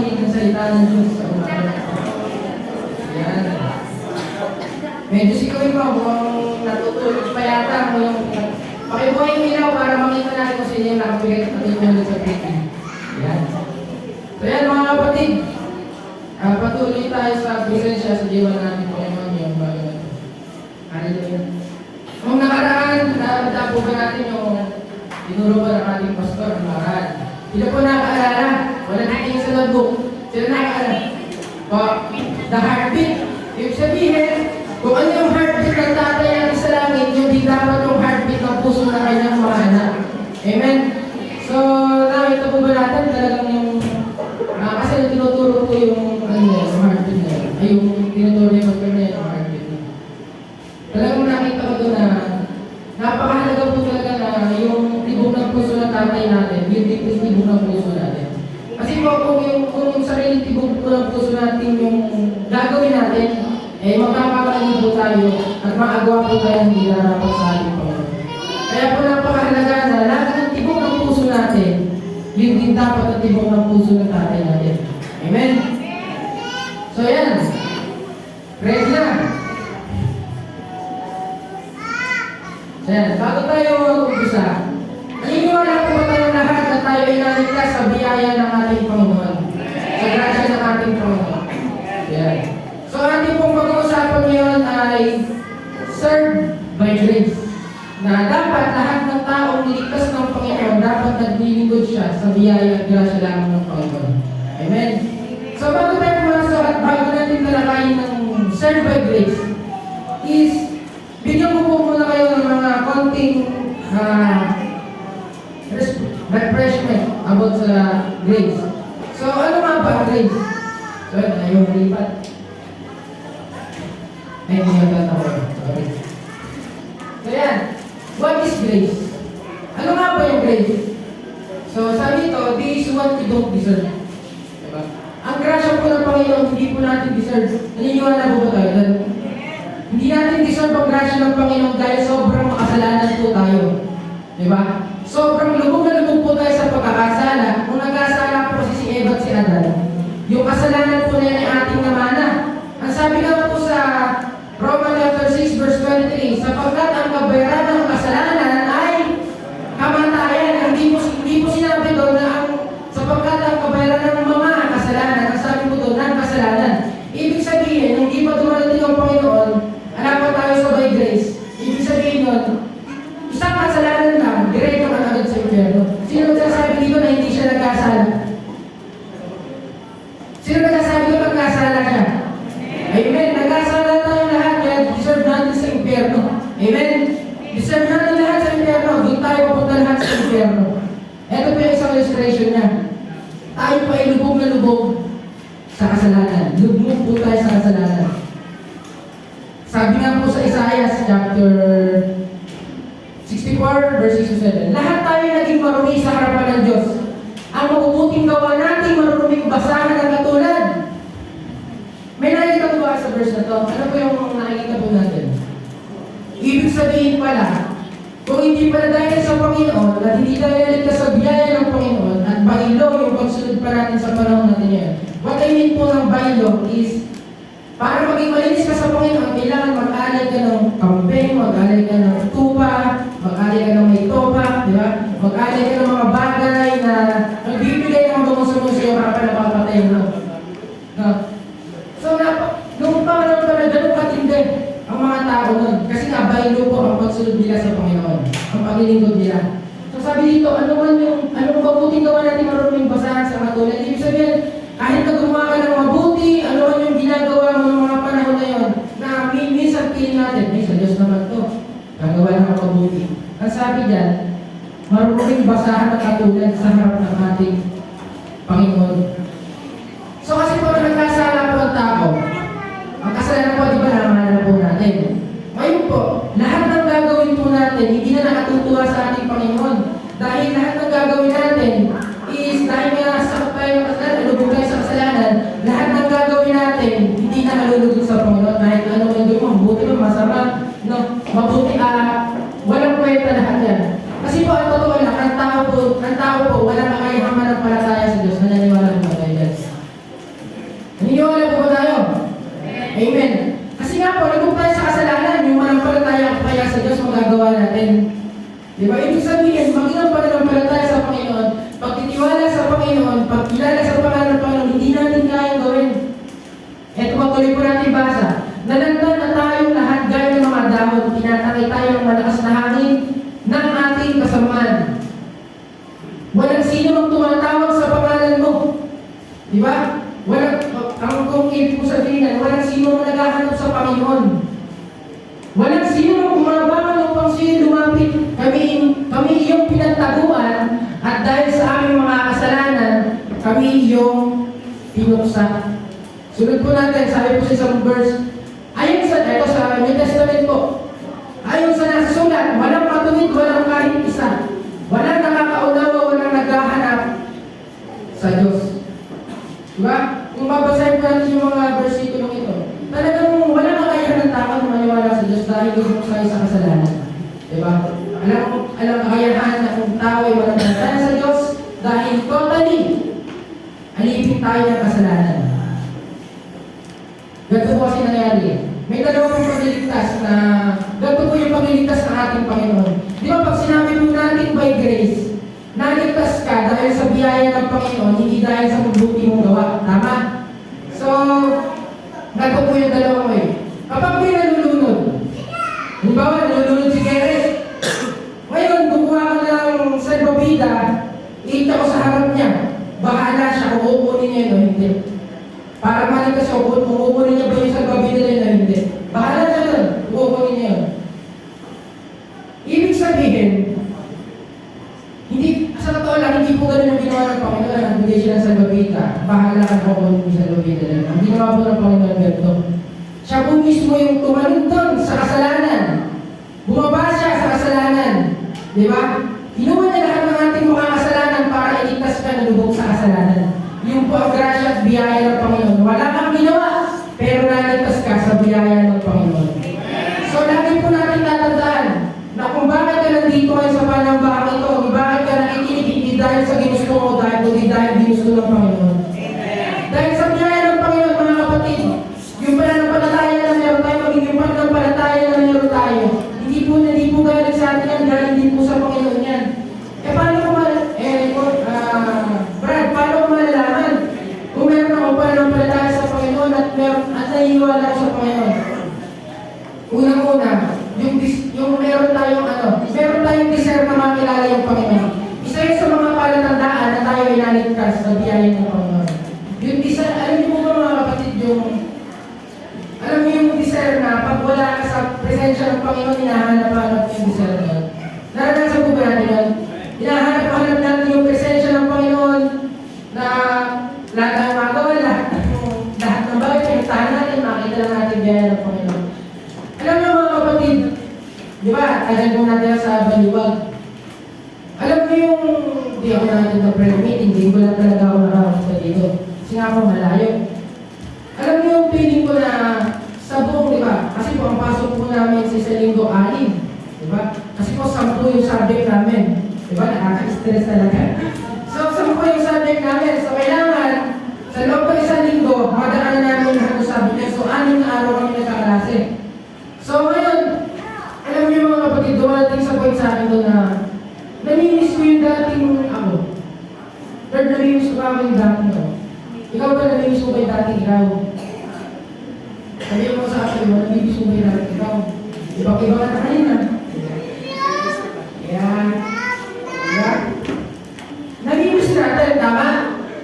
makinig ng salita ng Diyos sa umaga na ito. Yan. Medyo sikawin mo, mukhang natutulog pa yata mo yung pakibuhay yung ilaw para makita natin kung sino yung nakapigay at natutulog sa pitin. Yan. So yan mga kapatid, patuloy tayo sa presensya sa diwa natin Panginoon yung bago na ito. Hallelujah. Kung nakaraan, nabada po ba natin yung tinuro ba ng ating pastor, ang nakaraan? Sila po nakaalala, wala natin sa notebook. Sila nakaalala. The heartbeat. Ibig sabihin, kung ano yung heartbeat ng tatay natin sa langit, yung di dapat yung heartbeat ng puso na kanyang mga anak. Amen? So, nakita po ba natin talagang yung kasi yung tinuturo ko yung heartbeat na yun. Ay, yung tinuturo yung mag-bear na yung heartbeat na yun. Talagang nakita ko doon na napakahalaga po talaga na yung tibok ng puso ng tatay natin, yung tibok ng puso natin. Kasi po kung yung sarili tibok ng puso natin yung gagawin natin, eh magkakakain po tayo at maagawa po tayo hindi narapat sa ating Panginoon. Kaya po napakahalaga na lahat ng tibok ng puso natin, yun din dapat ang tibok ng puso ng tatay natin. Amen? So yan. Ready na. So yan. Bago tayo mag-umpisa, naniniwala po ba tayo lahat na tayo ay naligtas sa biyaya ng ating Panginoon? Sa grasya ng ating Panginoon. Yan. So ating pong pag-uusapan ngayon ay served by grace. Na dapat lahat ng taong niligtas ng Panginoon dapat naglilingkod siya sa biyaya at grasya lamang ng Panginoon. Amen? So bago tayo pumasok at bago natin talakayin ng served by grace is bigyan ko po muna kayo ng mga konting refreshment about sa grace. So ano nga ba grace? So ayaw malipat. Ay, hindi nagtatawa. Sorry. So yan. What is grace? Ano nga ba yung grace? So sabi ito, this is what we don't deserve. Diba? Ang grasya po ng Panginoon, hindi po natin deserve. Naniniwala po ba tayo? Hindi natin deserve ang grasya ng Panginoon dahil sobrang makasalanan po tayo. Diba? Sobrang lubog na lubog po tayo sa pagkakasala. Kung nagkasala po si Eva at si Adan, yung kasalanan po na yan ay ating namana. Ang sabi nga po sa Romans chapter 6 verse 23, sapagkat ang kabayaran ng kasalanan ay kamatayan. Hindi po sinabi doon na sapagkat ang kabayaran ng mga kasalanan, ang sabi po doon, ng kasalanan. Ibig sabihin, hindi pa dumarating ang Panginoon, alam pa tayo sa by grace. Ibig sabihin doon, isang kasalanan lang, diretso ka agad sa impyerno. Sino nagsasabi dito na hindi siya nagkasala? Sino nagsasabi dito nagkasala siya? Amen. Nagkasala tayo lahat, kaya deserve natin sa impyerno. Amen. Deserve natin lahat sa impyerno. Doon tayo papunta lahat sa impyerno. Ito po yung isang illustration niya. Tayo po ay lubog na lubog sa kasalanan. Lubog po tayo sa kasalanan. Sabi nga po sa Isaiah chapter 64 verse 6-7, lahat tayo naging marumi sa harapan ng Diyos. Ang mabubuting gawa natin, maruming basahan ng katulad. May nakikita po ba sa verse na to? Ano po yung nakikita po natin? Ibig sabihin pala, kung hindi pala dahil sa Panginoon, at hindi tayo naligtas sa biyaya ng Panginoon, at bahilo yung pagsunod pa natin sa panahon natin yan. What I mean po ng bahilo is, para maging malinis ka sa Panginoon, kailangan mag-alay ka ng kampeng, mag-alay ka ng tupa, mag-alay ka ng may topa, di ba? Mag-alay ka ng mga bagay na nagbibigay ng bangus-bangus sa iyo para napapatay mo. No? So, nung pangalan pa na ganun katindi ang mga tao nun. Kasi nga, bahilo po ang pagsunod nila sa Panginoon. Ang paglilingkod nila. So, sabi dito, anong mabuting gawa natin marunong basahan sa katulad? Ibig sabihin, kahit na gumawa ka ng mabuti, ano man yung ginagawa mo ng mga panahon na yun, na minsan piling natin, ay sa Diyos naman to, gagawa ng mabuti. Ang sabi dyan, marunong basahan ng katulad sa harap ng ating Panginoon. So kasi po nagkasala po ang tao, ang kasalanan po, di ba, naman po natin. Ngayon po, lahat ng gagawin po natin, hindi na nakatutuwa sa ating Panginoon. Dahil lahat ng gagawin natin is, dahil nga sa tayo ng kasalanan, lubog tayo sa kasalanan, lahat ng gagawin natin, hindi na nalulugod sa Panginoon. Kahit ano ang gawin mo, mabuti mo, masama, no, mabuti, walang kwenta lahat yan. Kasi po, ang totoo lang, ang tao po, walang kakayahang manampalataya sa Diyos, naniniwala po. Di ba? Kung ibig ko sabihin, walang sino naghahanap sa Panginoon. Walang sino bumabangon upang siya lumapit. Kami iyong pinagtaguan at dahil sa aming mga kasalanan, kami iyong pinuksa. Sunod po natin, sabi po sa isang verse, ayon sa New Testament po, ayon sa nasa sulat, walang matuwid, walang kahit isa. Walang nakakaunawa, walang naghahanap sa Diyos. Diba? Kung babasahin po natin yung mga versikulong ito, talagang walang kakayahan ng tao na maniwala sa Diyos dahil gusto tayo sa kasalanan. Diba? Alam kakayahan na kung tao ay walang kasalanan sa Diyos dahil totally alipin tayo ng kasalanan. Ganito po kasi nangyari. May dalawa pong pagliligtas na ganito po yung pagliligtas ng ating Panginoon. Di ba pag sinabi po natin by grace, naligtas ka dahil sa biyaya ng Panginoon, hindi dahil sa mabuti mong gawa. Tama? So, ganito po yung dalawa ko eh. Kapag may nalulunod, halimbawa, nalulunod si Keres, ngayon, kukuha ko ng salbabida, iita ko sa harap niya, bahala siya kung uukunin niya yun o hindi. Para maligtas siya, kung uukunin niya ba yung salbabida na yun o hindi. Bahala siya doon, uukunin niya yun. Ibig sabihin, hindi, sa totoo lang, hindi po ganun ang ginawa ng Panginoon. Nagbigay siya ng salbabida. Bahala ka kung kukunin yung salbabida na yun. Ang ginawa po ng Panginoon ganito. Siya po mismo yung tumalun doon sa kasalanan. Bumaba siya sa kasalanan. Di ba? Kinuha niya lahat ng ating mga kasalanan para iligtas ka na lubog sa kasalanan. Yung po ang grasya at biyaya ng Panginoon. Wala kang ginawa, pero naligtas ka sa biyaya ng Panginoon. So, lagi po natin tatandaan na kung bakit ka nandito ngayon sa panambahang ito, kung bakit ka nakikinig, hindi dahil sa ginusto mo, kundi dahil ginusto ng Panginoon. Dahil sa biyaya ng Panginoon, mga kapatid, yung pananampalataya na meron tayo, maging yung pananampalataya na meron tayo, hindi po galing sa atin yan, galing din po sa Panginoon yan. Brad, paano ko malalaman kung meron ako pananampalataya sa Panginoon at naniniwala ako sa Panginoon? Unang-una, yung meron tayong deserve na makilala yung Panginoon. Isa yun sa mga palatandaan na tayo inaligtas sa biyaya ng Panginoon. Yung deserve, alam niyo po ba mga kapatid, alam niyo yung deserve na pag wala ka sa presensya ng Panginoon, hinahanap-hanap yung deserve na. Naranasan po ba natin yun? Hinahanap-hanap natin yung presensya ng Panginoon na lahat ng magawa, lahat ng bagay, pinagtahan natin, makita lang natin biyaya ng Panginoon. Alam niyo mga kapatid, di ba, tagal po natin sa baliwag. Alam niyo yung, di ako natin na prayer meeting, hindi ko lang talaga ako nakakapunta dito. Kasi nga ako malayo. Alam niyo yung feeling ko na sa buong, di ba? Kasi po ang pasok po namin sa linggo 6, di ba? Kasi po 10 yung subject namin. Di ba? Nakaka-stress talaga. So 10 yung subject namin. So kailangan, sa loob ng isang linggo, madaanan namin lahat ng subject. So 6 na araw kami nagkaklase. So ngayon, alam niyo mga kapatid, dumating sa point sa akin doon na namimiss ko yung dating ako. Lord, namimiss ko ako yung dating ako. Ikaw ba namimiss ko ba yung dating ikaw? Sabi mo sa akin, namimiss ko ba yung dating ikaw? Ibang-iba ka na kanina. Yan. Namimiss natin, tama?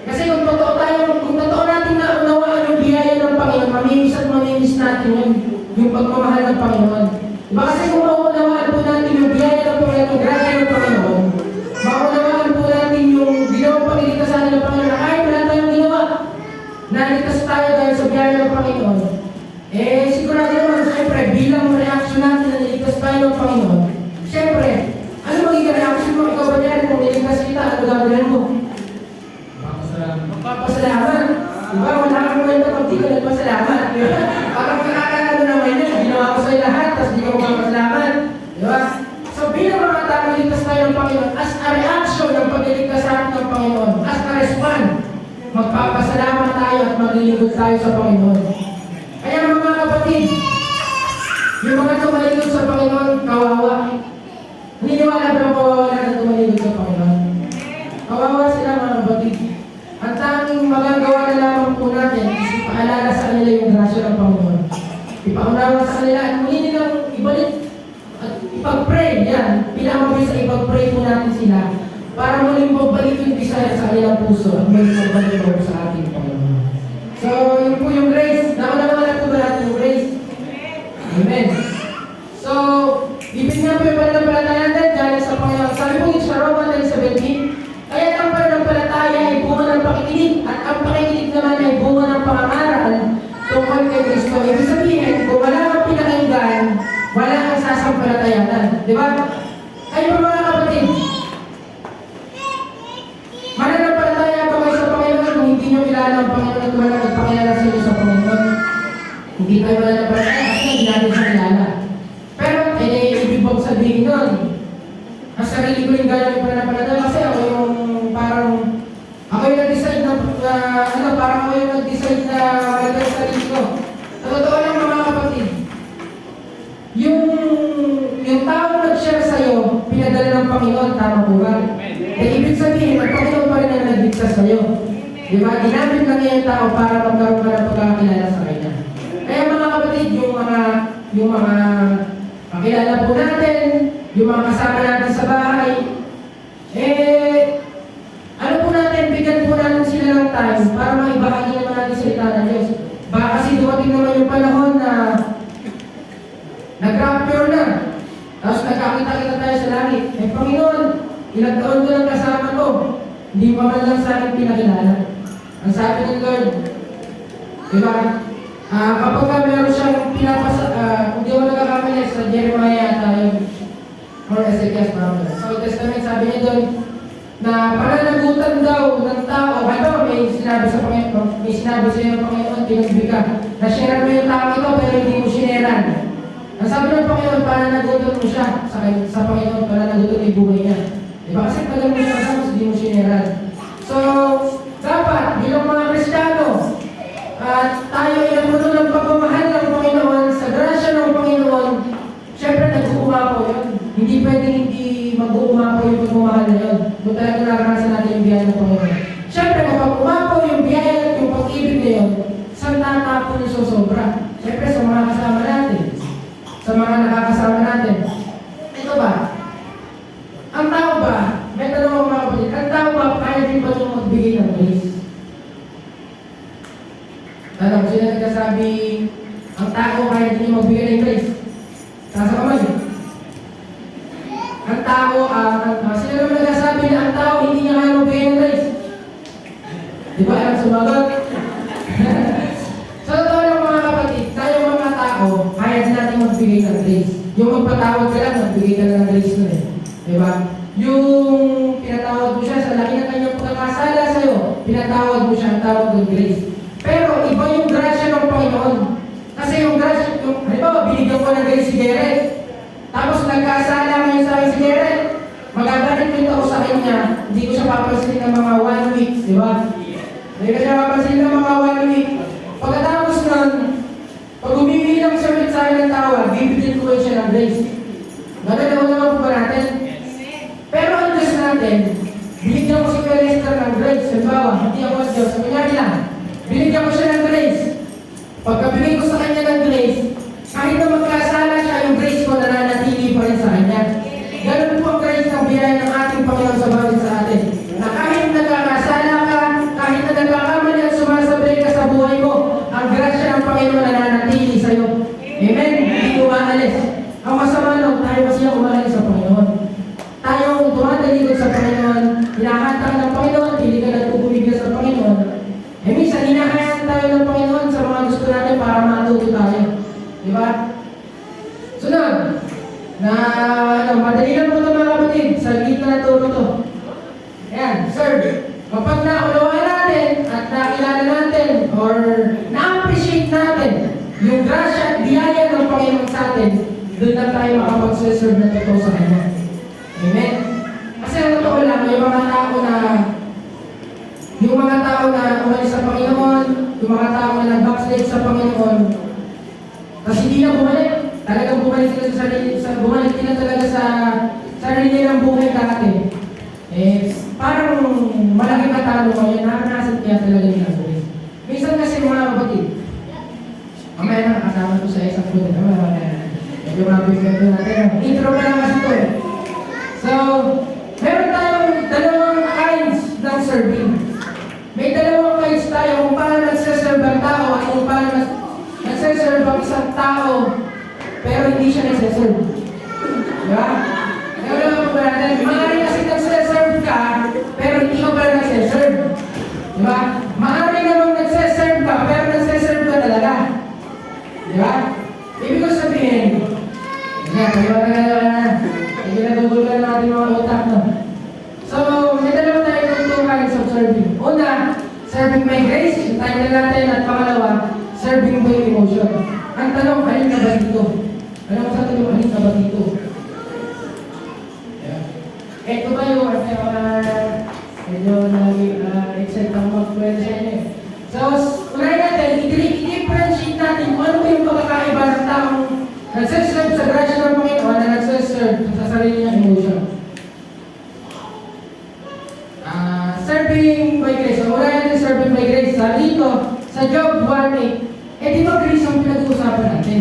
Kasi kung totoo natin na unawaan yung biyaya ng Panginoon, mamimiss at mamimiss natin yung pagmamahal ng Panginoon. Diba kasi kung maunawaan po natin yung biyaya ng Panginoon, yung grasya ng Panginoon, maunawaan po natin yung ginawang pagligtasan ng Panginoon na kahit wala tayong ginawa, naligtas tayo dahil sa biyaya ng Panginoon. Sigurado naman, siyempre, bilang reaksyon natin na niligtas tayo ng Panginoon, siyempre, ano magiging reaksyon mo? Ikaw ba yan? Kung niligtas kita, ano gagawin mo? Magpapasalamat. Diba? Wala kang kwenta pag di ka nagpasalamat. Parang nakakano naman yun. Ginawa ko sa'yo lahat, tapos di ka magpapasalamat. Diba? So bilang mga tao, niligtas tayo ng Panginoon, as a reaction ng pagliligtas sa atin ng Panginoon, as a respond, magpapasalamat tayo at maglilingkod tayo sa Panginoon. Kaya mga kapatid, yung mga tumalingkod sa Panginoon, kawawa. Naniniwala ba ang kawawa na tumalingkod sa Panginoon? Kawawa sila mga kapatid. Ang tanging magagawa na lamang po natin is ipaalala sa kanila yung grasya ng Panginoon. Ipaunawa sa kanila at muli nilang ibalik at ipag-pray. Yan, pinamabay sa ipag-pray po natin sila para muling magbalik yung desire sa kanilang puso at muling magbalik sa ating Panginoon. at ang pakikinig naman ay bunga ng pangangaral tungkol kay Kristo. Ibig sabihin, kung wala kang pinakinggan, wala kang sasampalatayatan. Di ba? Kayo ba mga kapatid? Mananampalataya pa kayo sa Panginoon kung hindi nyo kilala ang Panginoon at wala nagpakilala sa inyo sa Panginoon. Hindi tayo mananampalataya kasi hindi natin siya kilala. Pero, ibig bang sabihin nun? Ang sarili ko yung gano'n yung pananampalataya kasi ako yung parang ako yung nag-decide na parang ako yung nag-decide na malagay sa sarili ko. Sa totoo lang mga kapatid, yung tao nag-share sa'yo, pinadala ng Panginoon, tama po ba? Ibig sabihin, ang Panginoon pa rin ang nagligtas sa'yo. Diba? Ginamit lang niya yung tao para magkaroon ka ng pagkakilala sa Kanya. Kaya mga kapatid, yung mga kakilala po natin, yung mga kasama natin sa bahay, ano po natin, bigyan po natin sila ng time para maibahagi naman natin salita ng Diyos. Baka kasi dumating naman yung panahon na nag-rapture na, tapos nagkakita-kita tayo sa langit. Panginoon, ilang taon ko lang kasama ko, hindi pa man lang sa akin pinakilala. Ang sabi ng Lord, diba? Kapag ka meron siyang pinapasa, kung di ako nagkakamali sa Jeremiah tayo, or Ezekiel, sa Old Testament, sabi niya doon, na pananagutan daw ng tao, may sinabi sa Panginoon, may sinabi sa iyo ng Panginoon, tinagbi ka, na-share mo yung tao ito, pero hindi mo sineran. Ang sabi ng Panginoon, pananagutan mo siya sa Panginoon, pananagutan yung buhay niya. Diba? Kasi tagal mo siya kasama, hindi mo sineran. So, dapat, bilang mga Kristiyano, tayo ay namuno ng pagmamahal ng Panginoon, sa grasya ng Panginoon, syempre nag-uumapo yun. Hindi pwedeng hindi mag-uumapo yung pagmamahal na yun. Kung talaga naranasan natin yung biyaya ng Panginoon. Syempre, kapag umapo yung biyaya at yung pag-ibig na yun, saan tatapon yung sosobra? Syempre, sa mga kasama natin. Sa mga nakakasama natin. Ito ba? Ang tao ba, may tanong ako mga kapatid, ang tao ba, kaya din ba yung magbigay ng grace? Tanong, sino nagkasabi, ang tao kaya din yung magbigay ng grace? Sasa kamay. Ang tao, sino naman nagkasabi na ang tao hindi niya kaya magbigay ng grace? Di ba, alam sumagot? Sa totoo lang mga kapatid, tayo mga tao, kaya din natin magbigay ng grace. Yung magpatawad ka lang, magbigay ka lang ng grace nun eh. Diba? Yung pinatawad mo siya sa laki ng kanyang pagkakasala sa'yo, pinatawad mo siya, ang tawag ng grace. Pero iba yung grasya ng Panginoon. Kasi yung grasya, halimbawa, binigyan ko ng grace si Derek. Tapos nagkasala ngayon sa akin si Derek. Magagalit ko ako sa kanya, hindi ko siya papansin ng mga 1 week, di ba? Hindi ko siya papansin ng mga 1 week. Pagkatapos nun, pag humingi lang siya ulit sa akin ng tawad, bibigyan ko siya ng grace. Magandang naman po ba natin? Pero ang Diyos natin, binigyan ko si Kuya Lester ng grace. Halimbawa, hindi ako ang Diyos. Kunyari lang, binigyan ko siya ng grace. Pagkabigay ko sa kanya ng grace, kahit na magkasala siya, yung grace ko nananatili pa rin sa kanya. Ganun po ang grace ng biyaya ng ating Panginoon sa bawat sa atin. Na kahit nagkakasala ka, kahit na nagkakamali at sumasabay ka sa buhay mo, ang grasya ng Panginoon nananatili sa iyo. Amen? Hindi umaalis. Ang masama nung tayo kasi ang umaalis sa Panginoon. Tayo tumatalikod sa Panginoon, hinahanta ka ng Panginoon, hindi ka nagpupumigil sa Panginoon. Minsan, hinahayaan tayo ng Panginoon sa mga gusto natin para matuto tayo. Diba? Sunod, madali lang po ito mga kapatid, sa gitna na turo to. Ayan, serve. Kapag naunawaan natin at nakilala natin or na-appreciate natin yung grasya at biyaya ng Panginoon sa atin, doon na tayo makapag-serve na totoo sa Kanya. Amen? Kasi ang totoo lang, yung mga tao na umalis sa Panginoon, yung mga tao na nag-backslide sa Panginoon, kasi hindi na bumalik. Talagang bumalik sila talaga sa sarili nilang buhay dati. Parang malaking katanungan yun, naranasan kaya talaga nila sa Diyos. Minsan kasi mga kapatid, mamaya na nakasama ko sa isang puto. Medyo mabigyan ko natin. Intro pa lang kasi ito eh. So, meron tayong dalawang kinds ng serving. May dalawang kinds tayo kung paano nagsaserve ang tao at kung paano nagsaserve ang isang tao pero hindi siya nagsaserve. Diba? Kaya naman po natin, maaari kasi nagsaserve ka pero hindi ka pala nagsaserve. Diba? Di ba? Ibig ko sabihin, paliwanag na. Hindi na gugulgan ng ating mga utak, no? So, may dalawa tayo two kinds of serving. Una, serving by grace, yung time na natin. At pangalawa, serving by emotion. Ang tanong, alin ka ba dito? Alam mo sa tanong, alin ka ba dito? Ito ba yung medyo nag-excite ang mag-kwento sa inyo. So, unahin natin, i-differentiate natin kung ano ba yung pagkakaiba ng taong nagsaserve sa grasya ng Panginoon na nagsaserve sa sarili niyang emotion. Serving by grace. So, unahin natin serving by grace. Dito, sa Job 1:8, di ba grace ang pinag-uusapan natin?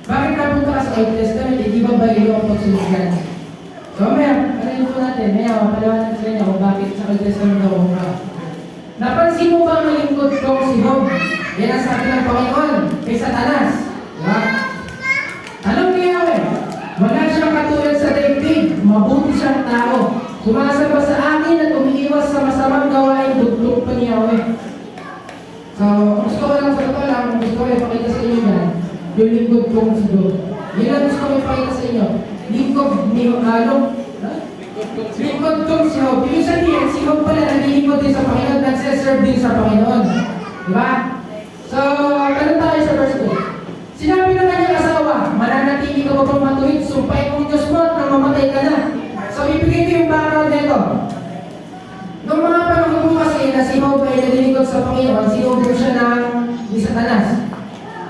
Bakit napunta ka sa Old Testament? Di ba ba iyo ang pagsuligan? So, ano po natin? Mapaliwanag sa inyo kung bakit sa Old Testament ako ka. Napansin mo ba ang lingkod kong si Job? Yan ang sabi ng Panginoon kay Satanas. Diba? Alam niya wala siyang katulad sa daigdig. Mabuti siyang tao. Sumasamba sa akin at umiiwas sa masamang gawain, dugtong pa niya So, gusto ko lang sa totoo lang, gusto ko ipakita sa inyo yan, yung lingkod kong si Job. Yan ang gusto ko ipakita sa inyo. Lingkod ni lingkod kong si Job. Yung sabihin, si Job pala naglilingkod din sa Panginoon, nagseserve din sa Panginoon. Diba? So, ganun tayo sa verse 2. Sinabi ng kanyang asawa, mananatili ka ba pang matuwid, sumpay kong Diyos mo at nang mamatay ka na. So, ibigay ko yung background nito. Noong mga panahon po kasi na si Job ay naglilingkod sa Panginoon, sinubok siya ni Satanas.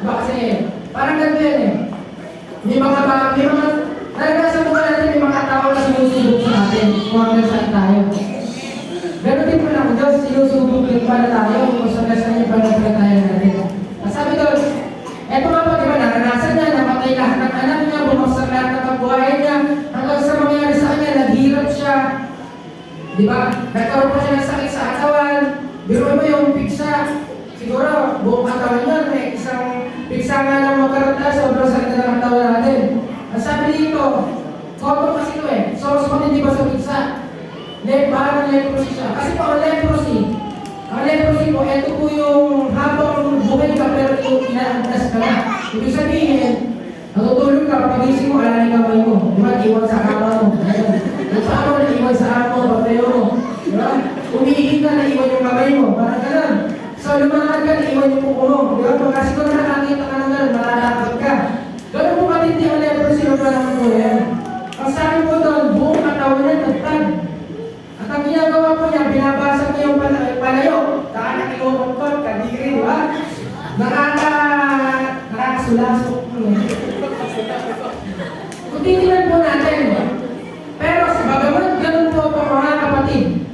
Diba kasi, parang ganito yan May mga naranasan mo natin, may mga tao na sinusubok sa atin kung hanggang saan tayo. Ganun din po lang, Diyos, sinusubok din pala tayo kung saan niya panagpalatayan natin. Sabi doon, eto nga po, di ba, naranasan niya, namatay lahat ng anak niya, bumagsak lahat ng kabuhayan niya, hanggang sa mangyari sa kanya, naghirap siya. Di ba? Nagkaroon pa siya ng sakit sa katawan. Biro mo yung piksa. Siguro, buong katawan niya, may isang piksa nga lang magkarata, sobrang sakit na ng katawan natin. Ang sabi dito, koto kasi ito source mo din di ba sa piksa? Parang leprosy siya. Kasi po, ang leprosy po, ito po yung habang buhay ka pero yung inaantas ka na. Ibig sabihin, natutulog ka, pagising mo, alala yung kamay mo. Diba? Iwan sa kama mo. Kung paano na iwan sa amo, papeo mo. Diba? Umiigit ka, naiwan yung kamay mo. Parang ganun. So, lumakad ka, naiwan yung puko mo. Diba? Pagka siguro nakakita ka ng ganun, malalakad ka. Ganun po matindi ang leprosy ng panahon ko yan. Ang sabi po doon, buong katawan niya, nagtag. At ang ginagawa po niya, binabasag niya yung palayo. Nakakilokot, kadiri, diba? Nakakasulasok. Kung titignan po natin, pero sa bagaman, ganun po mga kapatid.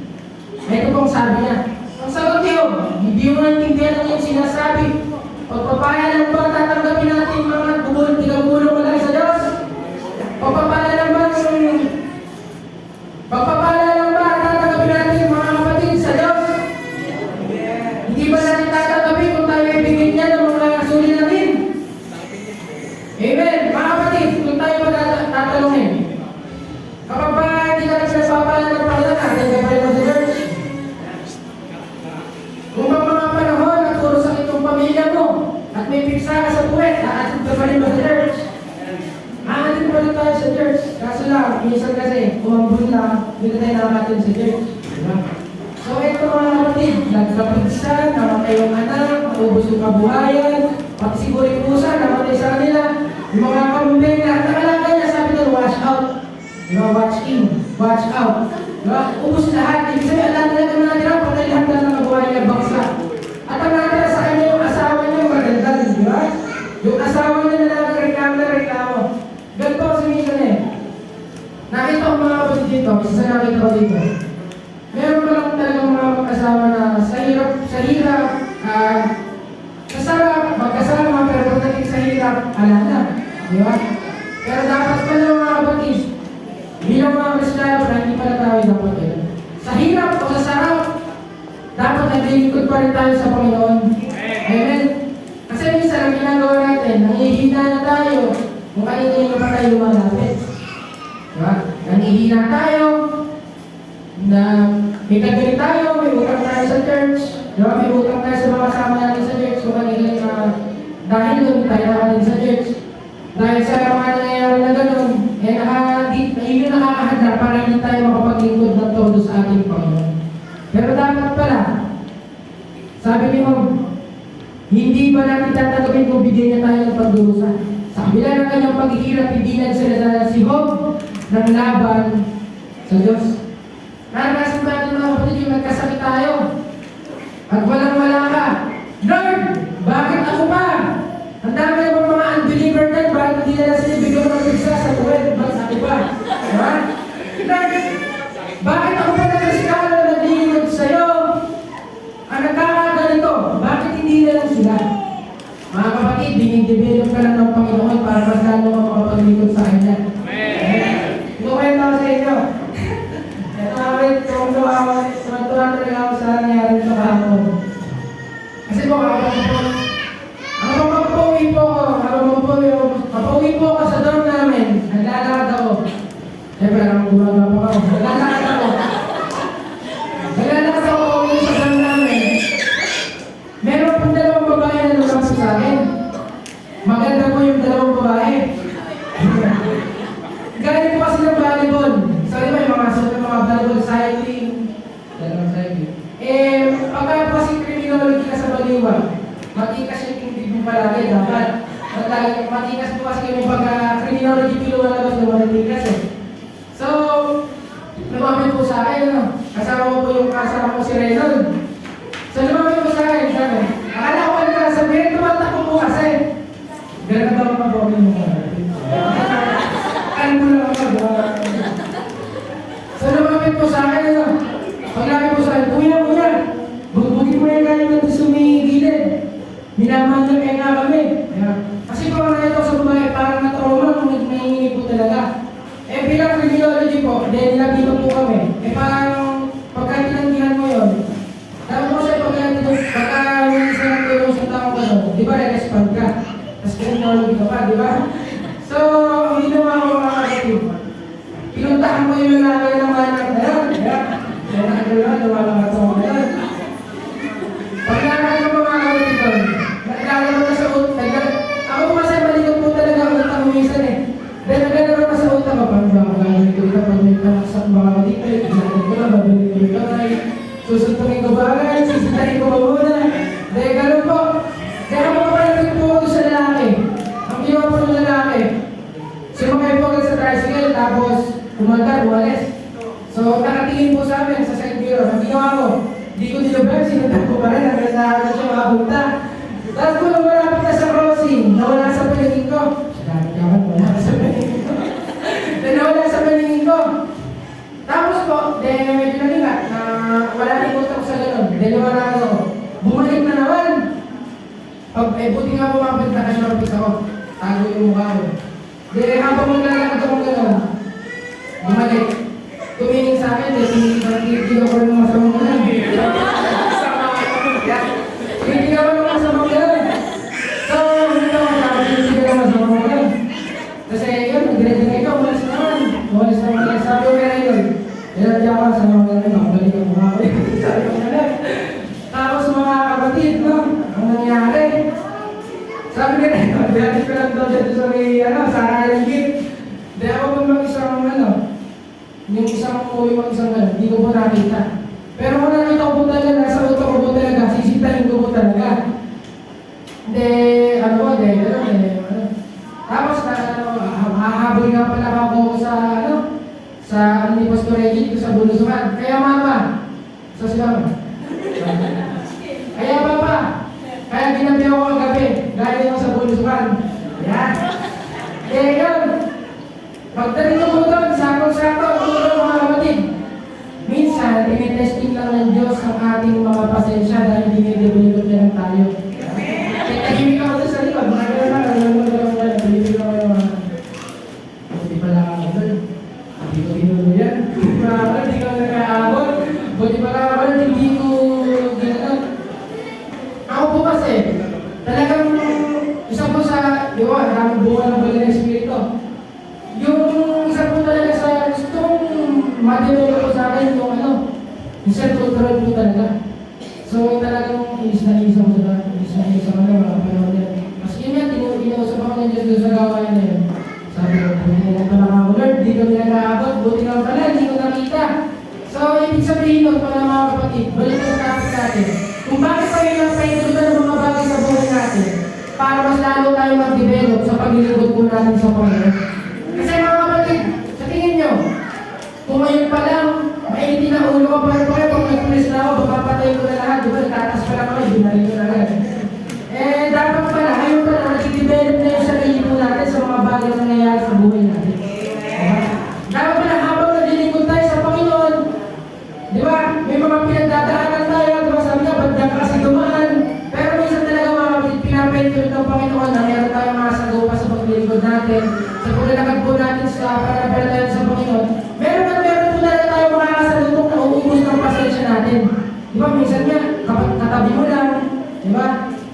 Ito pong sabi niya. Ang sagot niyo, hindi mo naintindihan ang yung sinasabi. Pagpapaya ng ba tatanggapin natin mga tigagulong mula sa Diyos? Pagpapala ng ba tatanggapin natin mga kapatid sa Diyos? Hindi ba natin tatanggapin kung tayo ibigin niya ng mga suli natin? Amen. Mga kapatid, kung tayo ba tatanungin? Kapag ba hindi ka na pinapapala ng Panginoon, natin ka pa rin sa church? Kung ba mga panahon na puro sakit yung pamilya mo at may piksa ka sa puwet, aatid ka pa rin ba sa church? Aatid pa rin tayo sa church. Kaso lang, minsan kasi, umambun lang, hindi tayo nakakatin sa church. Diba? So ito mga kapatid, nagkapigsa, namatay yung anak, naubos yung kabuhayan, pati siguro yung pusa, namatay sa kanila, yung mga kambing, lahat ng alaga niya, sabi doon, watch out. Diba, watch in, watch out. Diba, ubos lahat. Ibig sabihin, lahat talaga na natira, patay lahat na ng kabuhayan niya, baksa. At ang natira sa kanya yung asawa niya, maganda, diba? Yung asawa niya na nagreklamo. Ganito kasi minsan nakita ko mga kapatid dito, isa nakita ko dito. Meron pa lang talagang mga mag-asawa na sa hirap, sa sarap, magkasama, pero pagdating sa hirap, alala. Di ba? Pero dapat pala mga kapatid, bilang mga Kristiyano na hindi pala tayo dapat yun. Sa hirap o sa sarap, dapat naglilingkod pa rin tayo sa Panginoon. Amen? Kasi minsan ang ginagawa natin, nangihina na tayo, kung kanina pa tayo lumalapit. Diba? Nangihina tayo, na may kagaling tayo, may utang tayo sa church, diba? May utang tayo sa mga kasama natin sa church, kung kanina dahil doon tayo yun yung nakakahanda para hindi tayo makapaglingkod ng todo sa ating Panginoon. Pero dapat pala, sabi ni Job, hindi ba natin tatanggapin kung bigyan niya tayo ng pagdurusa? Sa kabila ng kanyang paghihirap, hindi nagsalita si Job ng laban sa Diyos. Naranasan natin mga kapatid yung nagkasakit tayo at walang-wala ka. Lord, bakit ako pa? Ang dami naman mga unbeliever na, bakit hindi na sila bigyan ng pigsa sa buwan? Bakit ako pa? Diba? Lord, bakit ako pa nagkasikalo na naglilingod sa'yo? Ang nagkakaganito, bakit hindi na lang sila? Mga kapatid, dinidevelop ka lang ng Panginoon para mas lalo ka makapaglingkod sa Kanya. Amen. Ito kayo tao sa inyo. Ito awit, tuwang-tuwa talaga ako sa nangyari sa kahapon. Kasi po, habang magpauwi po ako sa dorm namin, naglalakad ako. Siyempre, ang gumagawa pa ako. Naglalakad ako pauwi sa dorm namin. Meron pong dalawang babae na lumapit sa akin. Maganda po yung dalawang babae. Galing po kasi ng volleyball. So, di ba yung mga volleyball cycling? Dalawang cycling. Pagka po kasi criminology ka sa baliwan, matikas yung tingin mo palagi, dapat. Matikas po kasi yung pagka-criminology pilumalabas na matikas eh. So, lumapit po sa akin, ano? Kasama ko po yung kasama ko si Reynold. So, lumapit po sa akin, sabi, akala ko na sabihin, tumatakbo po kasi. Ganun daw ang pag-uwi mo. Ano mo lang ako, so, lumapit po sa akin, ano? Paglapit po sa akin, kuya, bugbugin mo yung galing natin sumigilid. Minamahan niya kaya nga kami. Kasi po na ito sa babae, parang na-trauma kung nahihingi po talaga. Bilang criminology po, dahil nilabitan po kami. Parang pagka tinanggihan mo yun, dapat po siya pagka isa ng tulong sa tao ka doon, di ba, respond ka. Tapos criminology ka pa, di ba? So, ang ginawa ko mga kapatid, pinuntahan mo yung lalaki ng anak na yun. Kaya nakagalawa, lumalakad ako na yun. Paglalakad ko mga kapatid doon, naglalaro na sa utang. Ako po kasi malikot po talaga ang utang umisan eh. Dahil naglalaro na sa utang ko, paano ba ako gagawin ko pag may panaksak ba ako dito, ginagin ko na, babalik ko yung kamay, susutungin ko ba agad, sisitahin ko ba muna. Dahil gano'n po. Kaya kapapalapit po ako sa lalaki. Ang ginawa po ng lalaki, sumakay po agad sa tricycle, tapos umandar, umalis. So, nakatingin po sa amin sa side mirror. Ang ginawa ko, hindi ko nilabag, sinundan ko pa rin hanggang sa agad siya makapunta. Tapos po nung malapit na sa crossing, nawala sa paningin ko. Wala sa paningin ko. Nawala sa paningin ko. Tapos po, medyo nalingat na wala na ikot ako sa gano'n. Dahil wala ako. Bumalik na naman. Buti nga pumapit na kasi mapit ako. Tago yung mukha ko. Dahil habang maglalakad ako gano'n, bumalik. Tumingin sa akin, hindi ako rin mga masamang gano'n. Hindi ako rin masamang gano'n. So, hindi ako sabi, hindi ako masamang gano'n. Kasi yun, nagdiretso ikaw, umalis naman. Sabi ko kaya yun. Kaya ako sa mga gano'n, makabalik ang mukha ko. Sabi ko gano'n. Tapos mga kapatid, no? Ang nangyari. Sabi ko na, dati ko lang daw siya sa may, sa Rangit. Dahil ako kung mag-isang, yung isang uwi mag-isang hindi ko po nakita. Pero kung nakita ko po talaga, nasa utak ko po talaga, sisitahin ko po talaga. Tapos, hahabol nga pala ako sa ni Pastor Reggie, sa Bulusukan. Kaya mama, sa silang. Kaya papa, kaya ginabi ako kagabi, dahil ako sa Bulusukan. Yan. Kaya yun, pagdating ko po doon, sakong-sako, mga kapatid. Minsan, tinitesting lang ng Diyos ang ating mga pasensya dahil dinidevelop niya lang tayo. Kaya tahimik ako doon sa likod, mga tahimik ako yung buti pala ako doon. Hindi ko tinulo yan. Hindi ko nag-aabot. Buti pala ako doon, hindi ko gano'n. Ako po kasi, talagang isa po sa, di ba, daming buwan ng bali ng Espiritu. Yung isa po talaga sa gustong ma-develop ko sa akin yung yung self-control po talaga. So talagang inis ako sa mga panahon yan. Mas yun yan, inausap ako ng Diyos doon sa gawain na yun. Sabi ko, hindi na pala ako, Lord, dito para mga kapatid, balik sa topic natin. Kung bakit tayo napaintulutan ng mga bagay sa buhay natin para mas lalo tayo mag-develop sa paglilingkod po natin sa Panginoon. Kasi mga kapatid, sa tingin nyo, kung ngayon pa lang, mainitin na ulo ko para pa kung nag-pulis na ako, papapatay ko na lahat, di ba? Natatas pa lang ako, binalik ko na lahat. Dapat pala, ngayon pa lang, nag-develop na yung sarili po natin sa mga bagay na nangyayari sa buhay natin. Dapat pala, habang naglilingkod tayo sa Panginoon, di ba? May mga pinagdadaanan tayo, di ba? Sabi niya, ba't ka kasi dumaan? Pero minsan talaga mga pinapentulot ng Panginoon na meron tayong mga sagupa sa paglilingkod natin, sa paglalakad po natin sa pananampalataya sa Panginoon. Meron po talaga tayo mga kasalutong na uubos ng pasensya natin. Di ba? Minsan nga, katabi mo lang, di ba?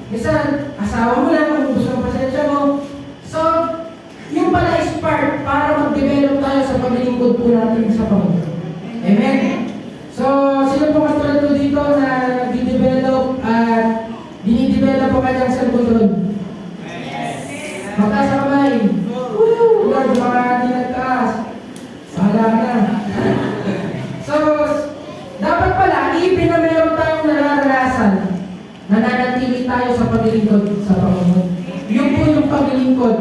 Minsan, asawa mo lang, uubos ng pasensya mo. So, yung pala is part para mag-develop tayo sa paglilingkod po natin sa Panginoon. Amen? So, sino po katulad po dito na nag-develop at dinidevelop po kanyang self-control? Magtaas sa kamay. Woo! Lord, mga dinagtaas. Bahala ka na. So, dapat pala, na meron tayong nararanasan, nananatili tayo sa paglilingkod sa Panginoon. Yun po yung paglilingkod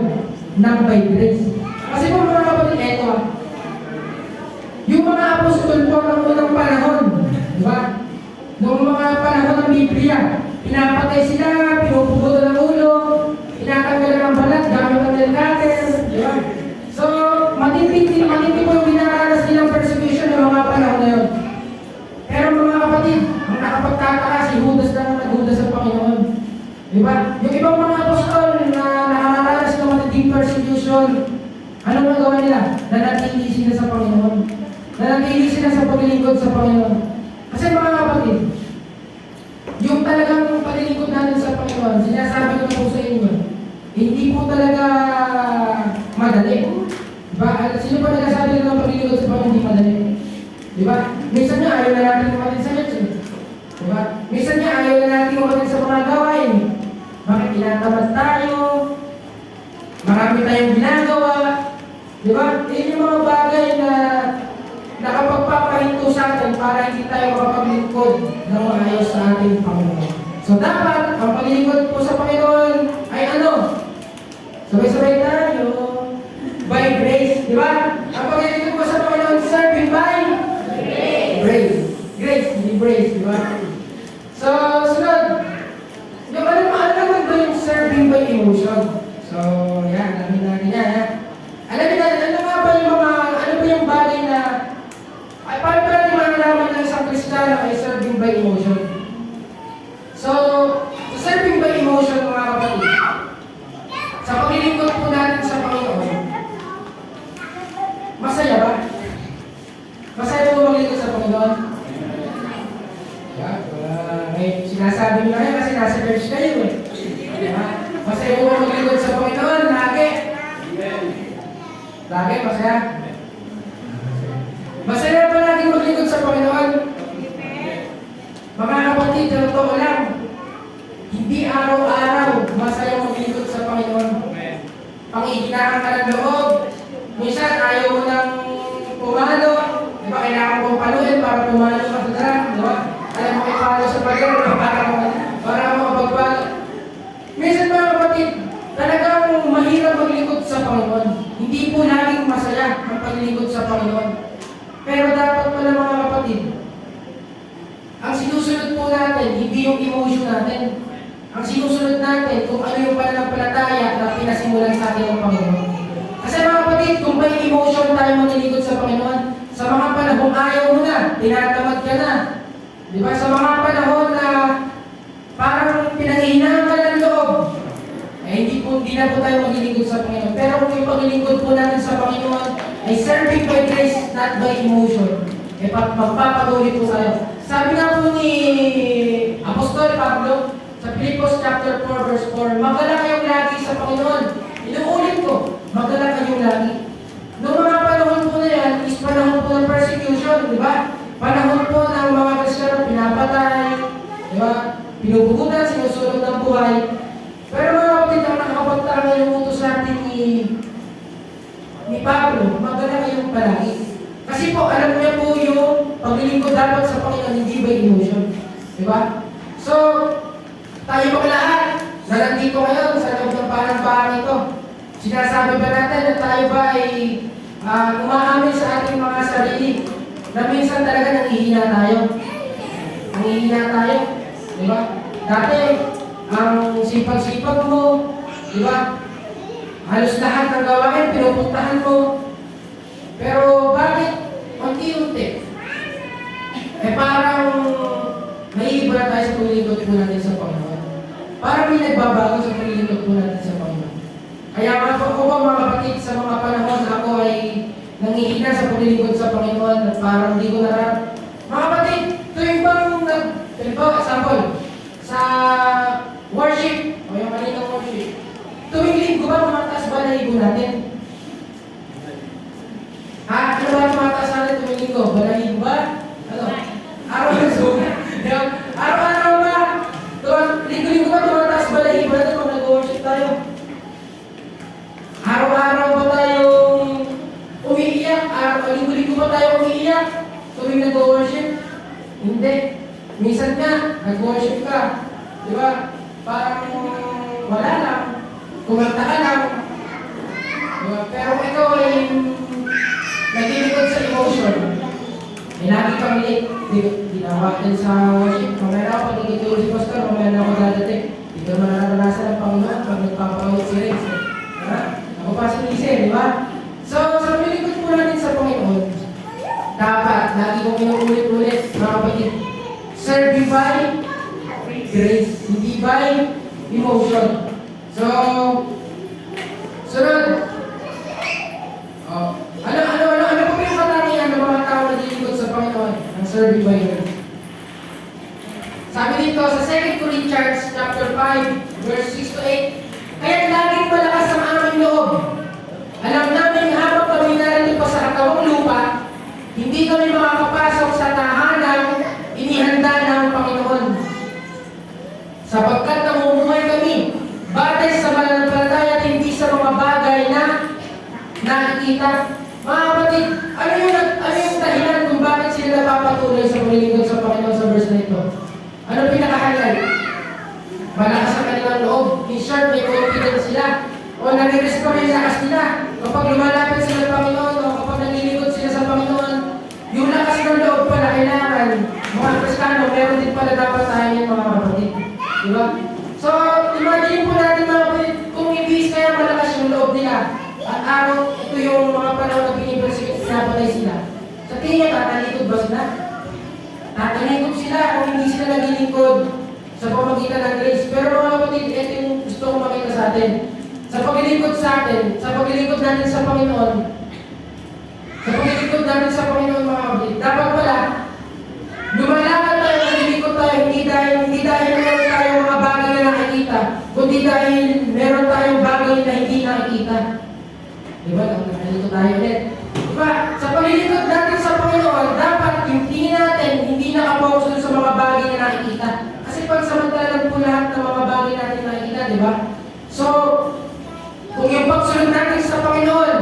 ng by grace. Kasi po mga kapatid, eto yung mga apostol po ng unang panahon, di ba? Noong mga panahon ng Biblia, pinapatay sila, pinupugutan ng ulo, tinatanggalan ng balat, gamit ng nail cutter, di ba? So, matindi po yung binaranas nilang persecution ng mga panahon na yun. Pero mga kapatid, ang nakapagtataka si Judas lang ang naghudas sa Panginoon. Di ba? Yung ibang mga apostol na nakakaranas ng matinding persecution, anong nagawa nila? Nanatili sila sa Panginoon. Nanatili sila sa paglilingkod sa Panginoon. Kasi mga kapatid, yung talagang paglilingkod natin sa Panginoon, sinasabi ko po sa inyo, hindi po talaga madali. Diba? Sino pa nagsasabi ng paglilingkod sa Panginoon, hindi madali? Diba? Minsan niya ayaw na natin kumatin sa church. Diba? Minsan niya ayaw na natin kumatin sa mga gawain. Bakit tinatamad tayo? Marami tayong ginagawa. Diba? Yun yung mga bagay na nakapagpapahinto sa atin para hindi tayo makapaglingkod ng maayos sa ating Panginoon. So dapat, ang paglilingkod po sa Panginoon ay ano? Sabay-sabay tayo. By grace. Diba? Ang paglilingkod po sa Panginoon, serving by grace. Grace, hindi praise, di ba? So, sunod. Yung ano naman ba yung serving by emotion? So, yan, alamin natin yan, ha? Alamin natin, ano nga ba yung mga, ano ba yung bagay na, ay, paano ba natin malalaman ng isang Kristiyano ay serving by emotion? So, serving by emotion, mga kapatid, sa paglilingkod po natin sa Panginoon, masaya ba? Masaya po maglingkod sa Panginoon? May sinasabi nyo kayo kasi nasa church kayo eh. Masaya po maglingkod sa Panginoon, lagi. Lagi, masaya. Masaya pa lagi maglingkod sa Panginoon. Mga kapatid, totoo lang, hindi araw-araw masaya maglingkod sa Panginoon. Panghihinaan ka ng loob. Minsan ayaw mo nang pumalo. Di ba, kailangan kong paluin para pumalo ka sa drum, di ba? Alam mo kayo palo sa bagay, para makapagpalo. Minsan mga kapatid, talagang mahirap maglingkod sa Panginoon. Hindi po laging masaya ang paglingkod sa Panginoon. Pero dapat pala mga kapatid, ang sinusunod po natin, hindi yung emotion natin. Ang sinusunod natin kung ano yung pananampalataya na pinasimulan sa atin ng Panginoon. Kasi mga kapatid, kung may emotion tayo maglingkod sa Panginoon, sa mga panahon ayaw mo na, tinatamad ka na. Di ba? Sa mga panahon na parang pinanghihinaan ka ng loob, hindi na po tayo maglilingkod sa Panginoon. Pero kung yung paglilingkod po natin sa Panginoon ay serving by grace, not by emotion, magpapatuloy po tayo. Sabi nga po ni Apostol Pablo sa Filipos chapter 4 verse 4, magala kayong lagi sa Panginoon. Inuulit ko, magala kayong lagi. Noong mga panahon po na yan, is panahon po ng persecution, di ba? Panahon po ng mga Kristiyano pinapatay, di ba? Pinupugutan, sinusunod ng buhay. Pero mga kapatid, ang nakapagtara yung utos natin ni Pablo, magala kayong palagi. Kasi Kasi po, alam niya po yung paglilingkod dapat sa Panginoon, hindi by emotion. Di ba? So, tayo mga lahat na nandito ngayon sa loob ng panambahan ito, sinasabi ba natin na tayo ba ay umaamin sa ating mga sarili na minsan talaga nangihina tayo. Nangihina tayo. Di ba? Dati, ang sipag-sipag mo, di ba? Halos lahat ng gawain, pinupuntahan mo. Pero bakit unti-unti? Parang naiiba tayo sa paglilingkod po natin sa Panginoon. Parang may nagbabago sa paglilingkod po natin sa Panginoon. Kaya nga po ako ba mga kapatid, sa mga panahon na ako ay nangihina sa paglilingkod sa Panginoon at parang hindi ko narap. Mga kapatid, tuwing bang example, sa worship, o yung kaninang worship, tuwing linggo ba tumataas ba na ibo natin? Ha? Ano ba tumataas natin tuwing linggo? Balahibo ba? Ano? Araw-araw ba? Linggo-linggo ba tumataas balahibo natin kung nag-worship tayo? Araw-araw ba tayong umiiyak? Linggo-linggo ba tayo umiiyak tuwing nag-worship? Hindi. Minsan nga, nag-worship ka. Di ba? Parang wala lang. Kumanta ka lang. Diba? Pero ikaw ay naglilingkod sa emotion. May lagi kang late. Di nawakan sa worship. Mamaya na ako pag-nagtulog si Pastor, mamaya na ako dadating. Di ka manananasan ng Panginoon pag nagpapakawit si Rex. Ako pa si Lise, di ba? So, sa paglilingkod po natin sa Panginoon, dapat, lagi kong inuulit-ulit, mga kapatid, serve by grace, hindi by emotion. So, sunod. Ano po yung katangian ng mga tao na nililingkod sa Panginoon? Ang serving by grace. Sabi dito sa 2 Corinthians chapter 5, verse 6 to 8, kaya't laging malakas ang aming loob. Alam namin habang kami narito pa sa katawang lupa, hindi kami makakapasok sa tahanan inihanda ng Panginoon. Sapagkat namumuhay kami batay sa mananampalataya at hindi sa mga bagay na nakikita. Mga kapatid, ano yung dahilan kung bakit sila napapatuloy sa paglilingkod sa Panginoon sa verse na ito? Ano pinaka-highlight? Malakas ang kanilang loob. In short, may confidence sila. O nare-restore yung lakas nila. Kapag lumalapit sila sa Panginoon o kapag naglilingkod sila sa Panginoon, yung lakas ng loob pala kailangan. Mga Kristiyano, meron din pala dapat tayo yung mga kapatid. Diba? So, imagine po natin mga kapatid, kung ibig kaya malakas yung loob nila, at araw, ito yung mga panahon na pinipersecute, pinapatay sila. Sa tingin niya, tatalikod ba sila? Tatalikod sila kung hindi sila naglilingkod sa pamagitan ng grace. Pero mga kapatid, ito yung gusto kong makita sa atin. Sa paglilingkod sa atin, sa paglilingkod natin sa Panginoon, sa paglilingkod natin sa Panginoon mga kapatid, dapat pala, lumalakad tayo, naglilingkod tayo, hindi dahil meron tayong mga bagay na nakikita, kundi dahil meron tayong bagay na hindi nakikita. Diba? Nalito tayo ulit. Diba? Sa paglilingkod natin sa Panginoon, dapat yung tingin natin, hindi nakapokus sa mga bagay na nakikita. Kasi pagsamantalan po lahat ng mga bagay natin nakikita, diba? So, kung yung pagsunod natin sa Panginoon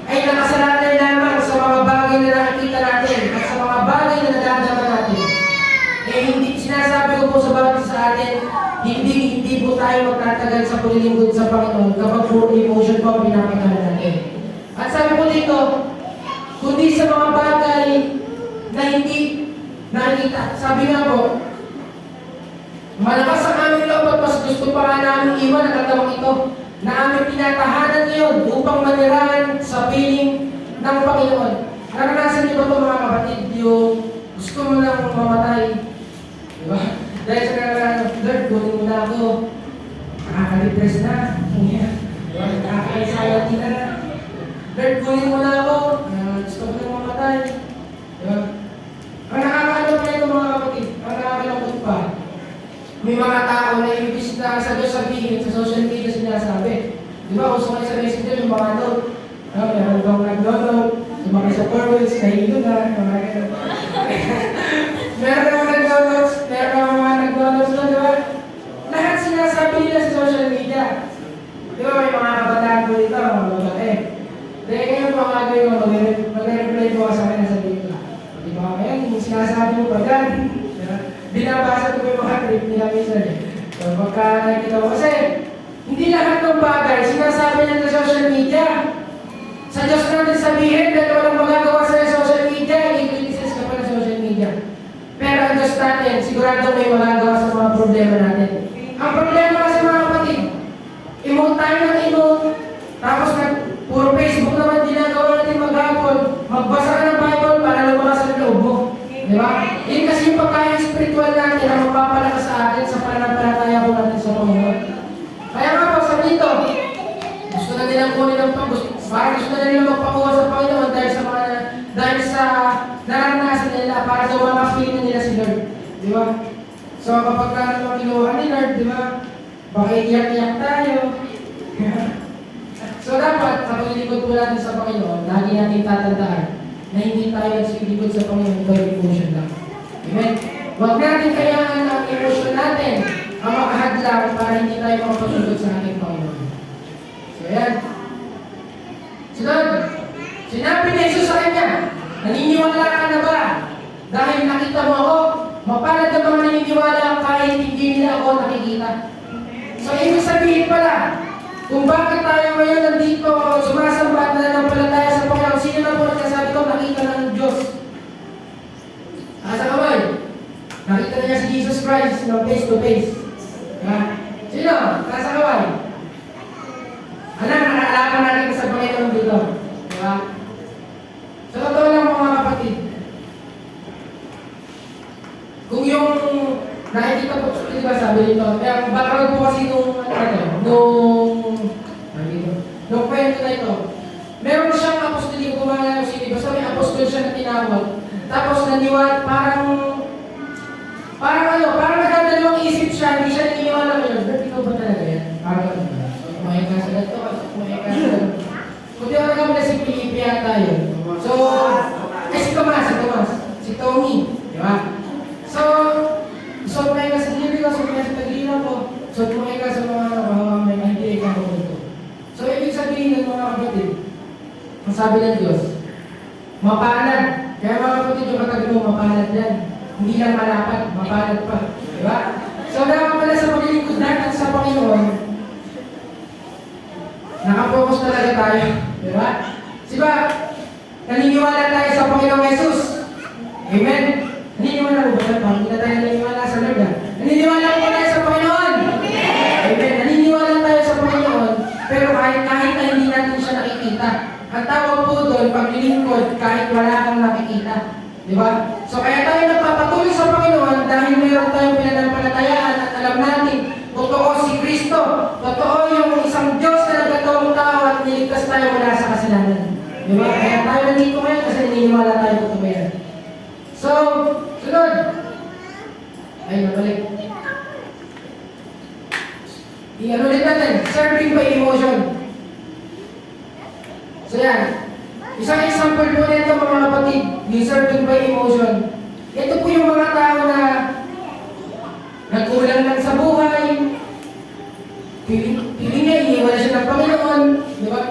ay nakasalalay lamang sa mga bagay na nakikita natin at sa mga bagay na nadadama natin, hindi sinasabi ko po sa bawat sa atin, hindi po tayo magtatagal sa paglilingkod sa Panginoon kapag puro emotion po ang pinapagala natin. At sabi po dito, kundi sa mga bagay na hindi nakikita. Sabi nga po, malakas ang aming loob at mas gusto pa nga namin iwan ang katawang ito na aming tinatahanan ngayon upang manirahan sa piling ng Panginoon. Naranasan niyo ba ito mga kapatid, yung gusto mo nang mamatay? Diba? Dahil sa naranasan, Lord, kunin mo na ako. Nakaka-depress na. Diba? Nakaka-anxiety na. Lord, kunin mo na ako. Gusto ko nang mamatay. Diba? Ang nakakaalok na ito mga kapatid, ang nakakalangkot pa, may mga tao na imbis na sa Diyos sabihin sa social media sinasabi. Di ba, uso kayo sa messenger yung mga note. Meron bang nag-download, sumakay sa 4 wheels, nahilo na, mga ganun. Meron naman nag-download, meron naman mga nag-download na, di ba? Lahat sinasabi nila sa social media. Di ba, may mga kabataan po dito, mga babae. Dahil ngayon po ang gagawin mo, mag-reply po sa akin na sabihin. sinasabi mo pa dyan. Binabasa ko yung mga trip nila minsan eh. So, pagka nakikita ko kasi, hindi lahat ng bagay sinasabi niya sa social media. Sa Diyos natin sabihin, dahil walang magagawa sa social media, i-criticize ka pa ng social media. Pero ang Diyos natin, sigurado may magagawa sa mga problema natin. Ang problema kasi mga kapatid, emote tayo ng emote, tapos puro Facebook naman ginagawa natin maghapon, magbasa ka ng Bible para lumakas ang loob mo. Di ba? Yun kasi yung pagkain spiritual natin na magpapalakas sa atin sa pananampalataya ko natin sa Panginoon. Kaya nga po, sa dito, gusto na nilang kunin ang parang gusto na nilang magpakuha sa Panginoon dahil sa naranasan nila para daw makapili nila si Lord. Di ba? So kapag ka naman kinuha ni Lord, di ba? Baka iyak-iyak tayo. So dapat, sa paglilingkod po natin sa Panginoon, lagi natin tatandaan na hindi tayo nagsilingkod sa Panginoon by emotion lang. Amen? Huwag natin kailangan ang emotion natin ang makahadlang para hindi tayo makapasunod sa ating Panginoon. So yan. Sunod, sinabi ni Jesus sa kanya, naniniwala ka na ba? Dahil nakita mo ako, mapalad ang mga naniniwala kahit hindi nila ako nakikita. So ibig sabihin pala, kung bakit tayo ngayon nandito o sumasamba at nananampalataya sa Panginoon, sino na po nagsasabi ko, nakita ng Diyos. Nasa kamay, nakita na niya si Jesus Christ na face to face. Sino? Nasa kamay. Alam, nakakalaman natin sa Panginoon dito. Diba? Sa totoo lang mga kapatid, kung yung nakikita po, diba sabi dito, kaya background po kasi nung kwento na ito, meron siyang apostol yung gumana yung sili, basta may apostol siya na tinawag. Tapos naniwala, parang nagdadalawang isip siya, hindi siya naniniwala ngayon. Ba't ikaw ba talaga yan? Parang kumain ka sa gato, kumain ka sa gato. Kung di ako nagamit si Felipe yata yun. So, si Tomas, si Tommy, di ba? So kumain ka sa dili ko, kumain ka sa taglina ko, so kumain ka sa mga may hindi ka ko dito. So, ibig sabihin ng mga kapatid, ang sabi ng Diyos, mapalad. Kaya mga kapatid, yung matag mo, mapalad yan. Hindi lang malapad, mapalad pa. Diba? So, dapat pala sa paglilingkod natin sa Panginoon, nakapokus talaga tayo. Diba? Diba? Naniniwala tayo sa Panginoong Jesus. Amen? Naniniwala mo ba? Parang hindi na tayo naniniwala sa Lord. Naniniwala mo ba tayo sa Panginoon? Amen? Naniniwala tayo sa Panginoon, pero kahit na hindi natin siya nakikita. Ang tawag po doon, paglilingkod, kahit wala kang nakikita. Di ba? So kaya tayo nagpapatuloy sa Panginoon dahil mayroon tayong pinanampalatayaan at alam natin, totoo si Kristo. Totoo yung isang Diyos na nagkatawang tao at niligtas tayo mula sa kasalanan. Di ba? Kaya tayo nandito ngayon kasi naniniwala tayo totoo yan. So, sunod. Ay, nabalik. I-ano ulit natin, serving by emotion. So yan, isang example po nito mga kapatid, yung serving by emotion. Ito po yung mga tao na nagkulang lang sa buhay, piling niya, iiwala siya ng Panginoon, di ba?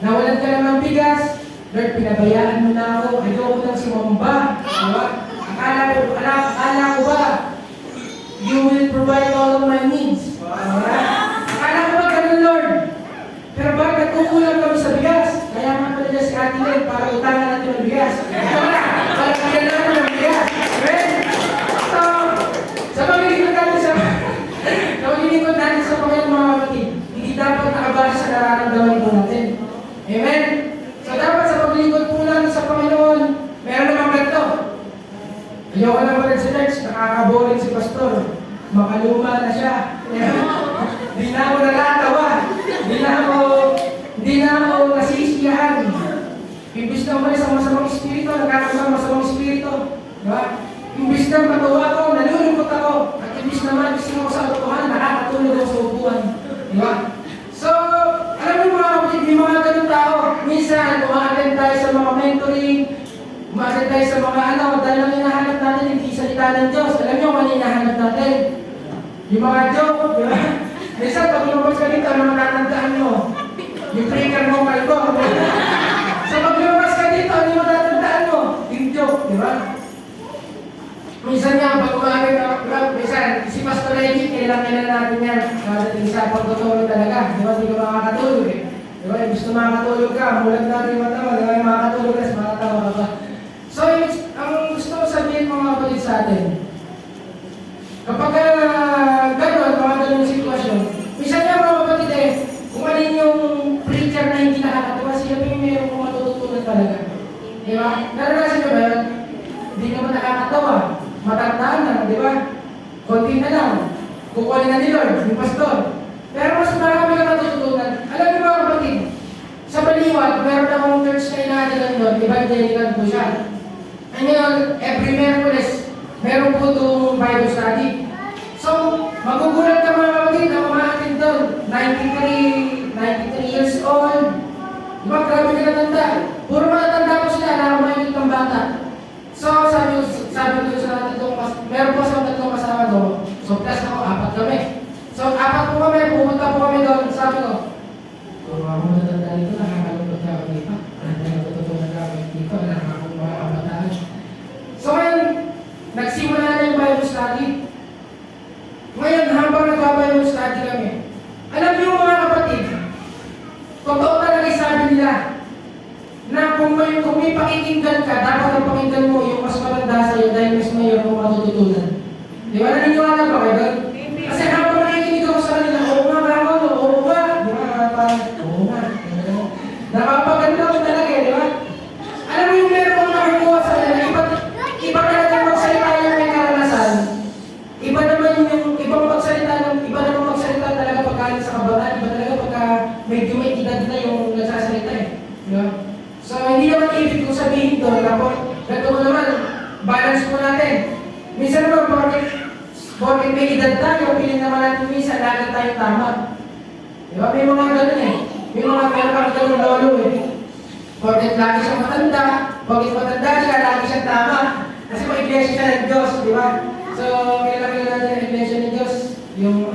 Nawalan ka lang ng bigas, Lord, pinabayaan mo na ako, ayoko nang sumamba, di ba? Akala ko ba, you will provide all of my needs. Akala ko ba ganun, Lord? Pero bakit nagkukulang kami sa bigas? Kaya nga pala niya si Ate Len para utangan natin ng bigas. Para kaya natin ng bigas. Right? So, sa paglilingkod natin sa Panginoon mga kapatid, hindi dapat nakabasa sa nararamdaman po natin. Amen? So, dapat sa paglilingkod po natin sa Panginoon, meron namang ganito. Ayoko na pala si Lex, nakakaboring si Pastor. Makaluma na siya. Hindi na ako nakatawa. Hindi na ako nasisiyahan. Imbis na umalis ang masamang espiritu, nagkakaroon masamang espiritu. Diba? Imbis na matuwa ko, nalulungkot ako. At imbis na magising ako sa katotohanan, nakakatulog ako sa upuan. Diba? So, alam mo mga kapatid, may mga ganun tao. Minsan, umaattend tayo sa mga mentoring, umaattend tayo sa mga dahil ang hinahanap natin, hindi salita ng Diyos. Alam niyo kung ano hinahanap natin? Yung mga joke, di ba? Minsan, pag lumabas ka dito, ano matatandaan mo? Yung trigger mo, kalbo. So, pag lumabas ka dito, ano matatandaan mo? Yung joke, di ba? Minsan nga, pag umamin na, minsan, si Pastor Reggie, kailangan natin yan. Kadating sa pagtutulog talaga. Di ba, hindi ka makakatulog eh. Di ba, gusto makakatulog ka, mulag natin yung mata mo, di ba, makakatulog ka, makatawa ka ba? So, ang gusto ko sabihin mga kapatid sa atin, kapag gano'n, mga gano'n sitwasyon, minsan nga mga kapatid eh, kung alin yung preacher na hindi nakakatawa, sila yung mayroon kung matututunan talaga. Di ba? Naranasan nyo ba yun? Hindi naman nakakatawa. Matandaan lang, di ba? Konti na lang. Kukunin na ni Lord, yung pastor. Pero mas marami ka matututunan. Alam niyo mga kapatid, sa Baliwag, meron akong church na inaadalan doon, evangelical po siya. Ngayon, every Merkules, meron po itong Bible study. So, magugulat ka mga kapatid na umaatin doon. 93 years old. Diba, grabe ka natanda. Puro matatanda po sila, nakamayot ng bata. So, sabi ko sa meron po sa tatlong kasama doon. So, plus ako, 4 kami. So, 4 po kami, pumunta po kami doon. Sabi ko, kung ako natanda dito, nakakalungkot ka ako dito. Natututunan ka ako dito, nakakakong mga kabataan. So, ngayon, nagsimula na yung Bible study. Ngayon, habang nagbabible study kami, alam niyo mga kapatid, totoo talaga sabi nila, na kung may pakikinggan ka, dapat ang pakinggan mo yung mas matanda sa'yo dahil mas mayroon mong matututunan. Di ba? Naniniwala ba kayo doon? Kasi habang nakikinig ako sa kanila, oo nga ako, oo nga. Di ba? Oo nga. Napapaganda ko talaga eh, di ba? Alam mo yung meron kong nakukuha sa kanila, iba talaga magsalita yung may karanasan. Iba naman yung ibang magsalita, iba naman magsalita talaga pagkalit sa kabataan, iba talaga pagka medyo may edad na yung nagsasalita eh. Di ba? So, hindi naman ibig kong sabihin doon, ganito mo naman, balance mo natin. Minsan naman, bakit may edad tayo, piling naman natin minsan, lagi tayong tama. Diba? May mga ganun eh. May mga meron ganun lolo eh. Bakit lagi siyang matanda, bakit matanda siya, lagi siyang tama. Kasi may iglesia siya ng Diyos, di ba? So, kailangan natin ang iglesia ng Diyos, yung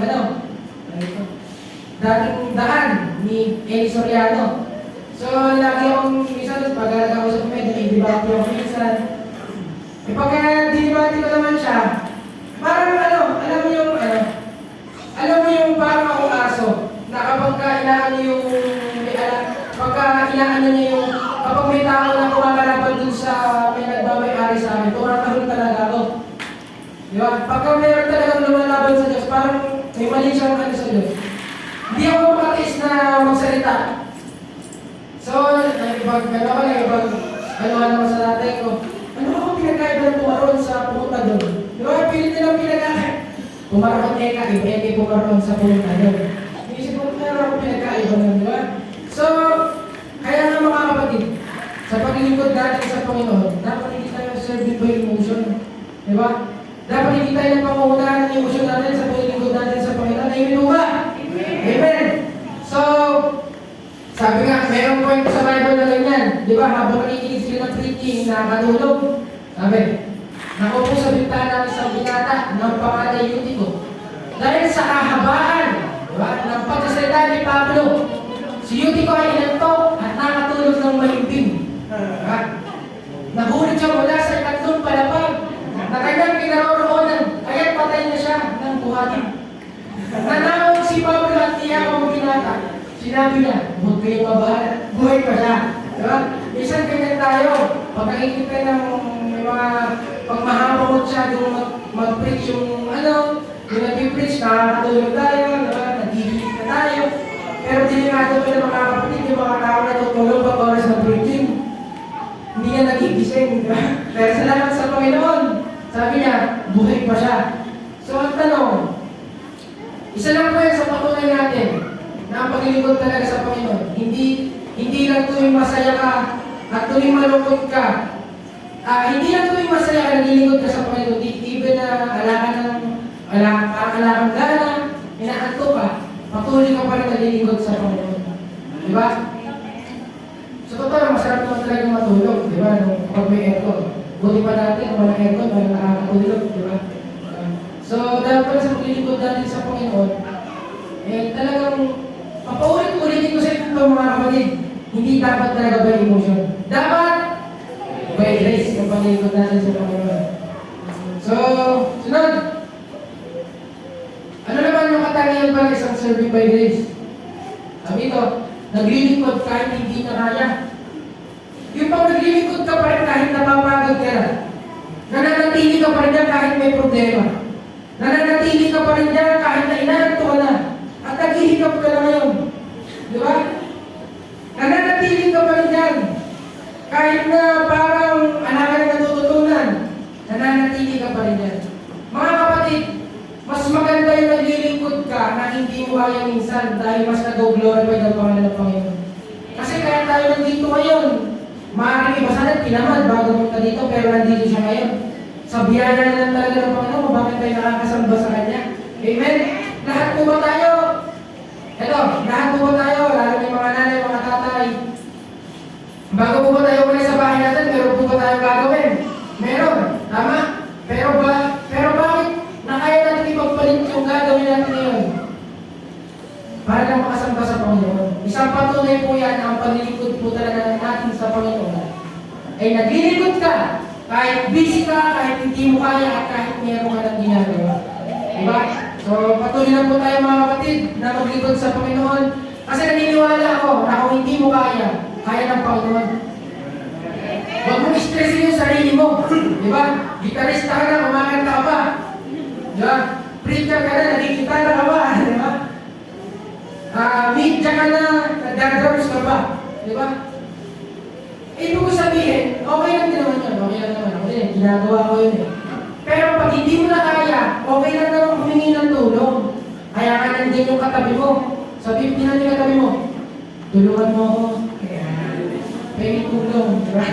dating daan ni Eli Soriano. So, lagi akong minsan, pag nag-ausap ko, dinibati ako minsan. E pagka dinibati ko naman siya, parang alam mo yung parang akong aso, na kapag inaano yung, kapag may tao na kumakalaban dun sa may nagbabay-ari sa akin, tumatahol talaga ako. Di ba? Pagka mayroon talagang lumalaban sa Diyos, parang may mali siyang sa Diyos. Hindi ako makatis na magsalita. So, naman sa tatay ko, ano ako pinagkaiba ng pumaroon sa pumunta doon? Di ba, pilit nilang pinagkaiba. Pumaroon eke pumaroon sa pumunta doon. Iisip ko, meron ako pinagkaiba nun, di ba? So, kaya nga mga kapatid, sa paglilingkod natin sa Panginoon, dapat hindi tayo serving by emotion. Di ba? Dapat hindi tayo nagpapangunahan ng emotion natin sa paglilingkod natin sa Panginoon. Amen ba? Amen! So, sabi nga, mayroong point sa Bible na ganyan. Di ba, habang nakikinig sila ng preaching, nakakatulog. Sabi, nakaupo sa bintana ng isang binata ng pangalan Eutico. Dahil sa kahabaan, di ba, ng pagsasalita ni Pablo, si Eutico ay inantok at nakatulog ng mahimbing. Diba? Nahulit siya mula sa ikatlong palapag na kanyang pinaroroonan, kaya't patay na siya ng buhatin. Nanawag si Pablo at iyak ang binata. Sinabi niya, huwag kayong mabahala, buhay pa siya. Diba? Minsan ganyan tayo, pag nakikita ng may mga pagmahamamot siya doon mag-preach yung yung nag-preach, nakakatulog tayo, diba? Nag-iilig na tayo. Pero dinimado ko ng mga kapatid, yung mga tao na tutulog pag oras ng preaching. Hindi niya nagigising, diba? Pero salamat sa Panginoon. Sabi niya, buhay pa siya. So ang tanong, isa lang po yan sa patunay natin na ang paglilingkod talaga sa Panginoon. Hindi lang tuwing masaya ka at tuwing malungkot ka. Hindi lang tuwing masaya ka naglilingkod ka sa Panginoon. Even na alakang gana, inaanto ka, patuloy ka pa rin naglilingkod sa Panginoon. Diba? So totoo, masarap naman talaga matulog. Diba? Nung pag may aircon. Buti pa natin, walang aircon, walang nakakatulog. Diba? So dahil pala sa paglilingkod natin sa Panginoon, talagang papaulit-ulitin ko sa inyo mga kapatid, hindi dapat talaga by emotion. Dapat by grace yung paglilingkod natin sa Panginoon. So, sunod. Ano naman yung katangian pala isang serving by grace? Sabi ito, naglilingkod kahit hindi na kaya. Yung pang naglilingkod ka pa rin kahit napapagod ka na. Nananatili ka pa rin dyan kahit may problema. Nananatili ka pa rin dyan kahit na inaanto ka na. At naghihikap ka na ngayon. Di ba? Nananatili ka pa rin dyan. Kahit na parang anak ka na natututunan, nananatili ka pa rin dyan. Mga kapatid, mas maganda yung naglilingkod ka na hindi mo kaya minsan dahil mas nag-glorify ang pangalan ng Panginoon. Kasi kaya tayo nandito ngayon. Maaaring iba sana tinamad bago punta dito pero nandito siya ngayon. Sa biyaya na lang talaga ng Panginoon, bakit tayo nakakasamba sa Kanya? Amen? Lahat po ba tayo? Ito, lahat po ba tayo? Lalo yung mga nanay, mga tatay. Bago po ba tayo ulit sa bahay natin, meron po ba tayo gagawin? Meron. Tama? Pero bakit na kaya natin ipagpalit yung gagawin natin ngayon? Para lang makasamba sa Panginoon. Isang patunay po yan ang paglilingkod po talaga natin sa Panginoon. Ay naglilingkod ka, kahit busy ka, kahit hindi mo kaya, at kahit meron ka ng ginagawa. Diba? So patuloy lang po tayo mga kapatid na maglingkod sa Panginoon. Kasi naniniwala ako na kung hindi mo kaya ng Panginoon. Huwag mong stressin yung sarili mo. Diba? Gitarista ka na, kumakanta ka pa. Diba? Preacher ka na, nagigitara ka pa. Diba? Media ka na, nag-drums ka pa. Diba? Ibig ko sabihin, okay lang din naman yun. Okay lang naman. Okay, ginagawa ko yun eh. Pero pag hindi mo na kaya, okay lang naman humingi ng tulong. Kaya ka nandiyan yung katabi mo. Sabi, pinandiyan yung katabi mo. Tulungan mo ako. Pwede tulong. Diba?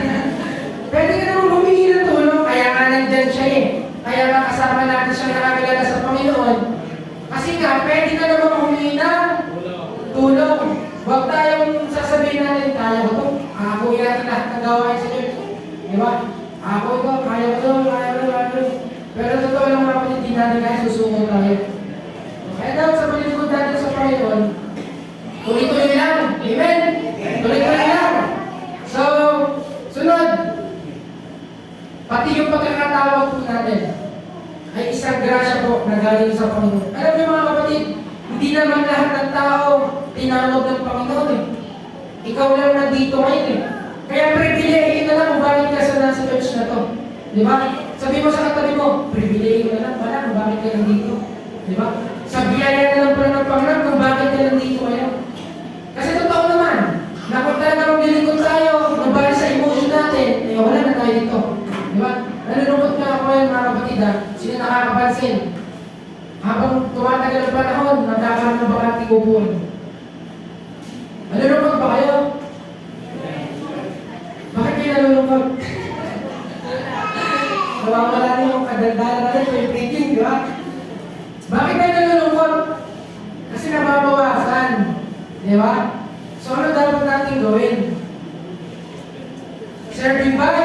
Pwede ka naman humingi ng tulong. Kaya ka nandiyan siya eh. Kaya nga kasama natin siya nakakilala sa Panginoon. Kasi nga, pwede ka naman humingi ng tulong. Huwag tayong sasabihin natin, kaya ko ito. Ako yan lahat ng gawain sa Diyos. Di ba? Ako ito, kaya ko ito, kaya ko. Pero totoo lang mga kapatid, hindi natin kaya susunod tayo. Kaya daw sa paligod natin sa Panginoon, tuloy-tuloy lang. Amen? Tuloy-tuloy lang. So, sunod. Pati yung pagkakatawag po natin ay isang grasya po na galing sa Panginoon. Alam niyo mga kapatid, hindi naman lahat ng tao tinawag ng Panginoon eh. Ikaw lang nandito ngayon eh. Kaya pribilehiyo na lang kung bakit ka sa nasa church na to. Di ba? Sabi mo sa katabi mo, pribilehiyo na lang pala kung bakit ka nandito. Di ba? Sa biyaya na lang pala ng Panginoon kung bakit ka nandito ngayon. Kasi totoo naman, na kung talaga maglilingkod tayo, nabali sa emotion natin, eh wala na tayo dito. Di ba? Nalulungkot nga ako yan mga kapatid ha. Sino nakakapansin? Habang tumatagal ang panahon, nagkakaroon ng bakante upuan. Nalulungkot ba kayo? Bakit kayo nalulungkot? Nawawala na yung kadaldalan natin, yung preaching, di ba? Bakit kayo nalulungkot? Kasi nababawasan. Di ba? So ano dapat natin gawin? Serving by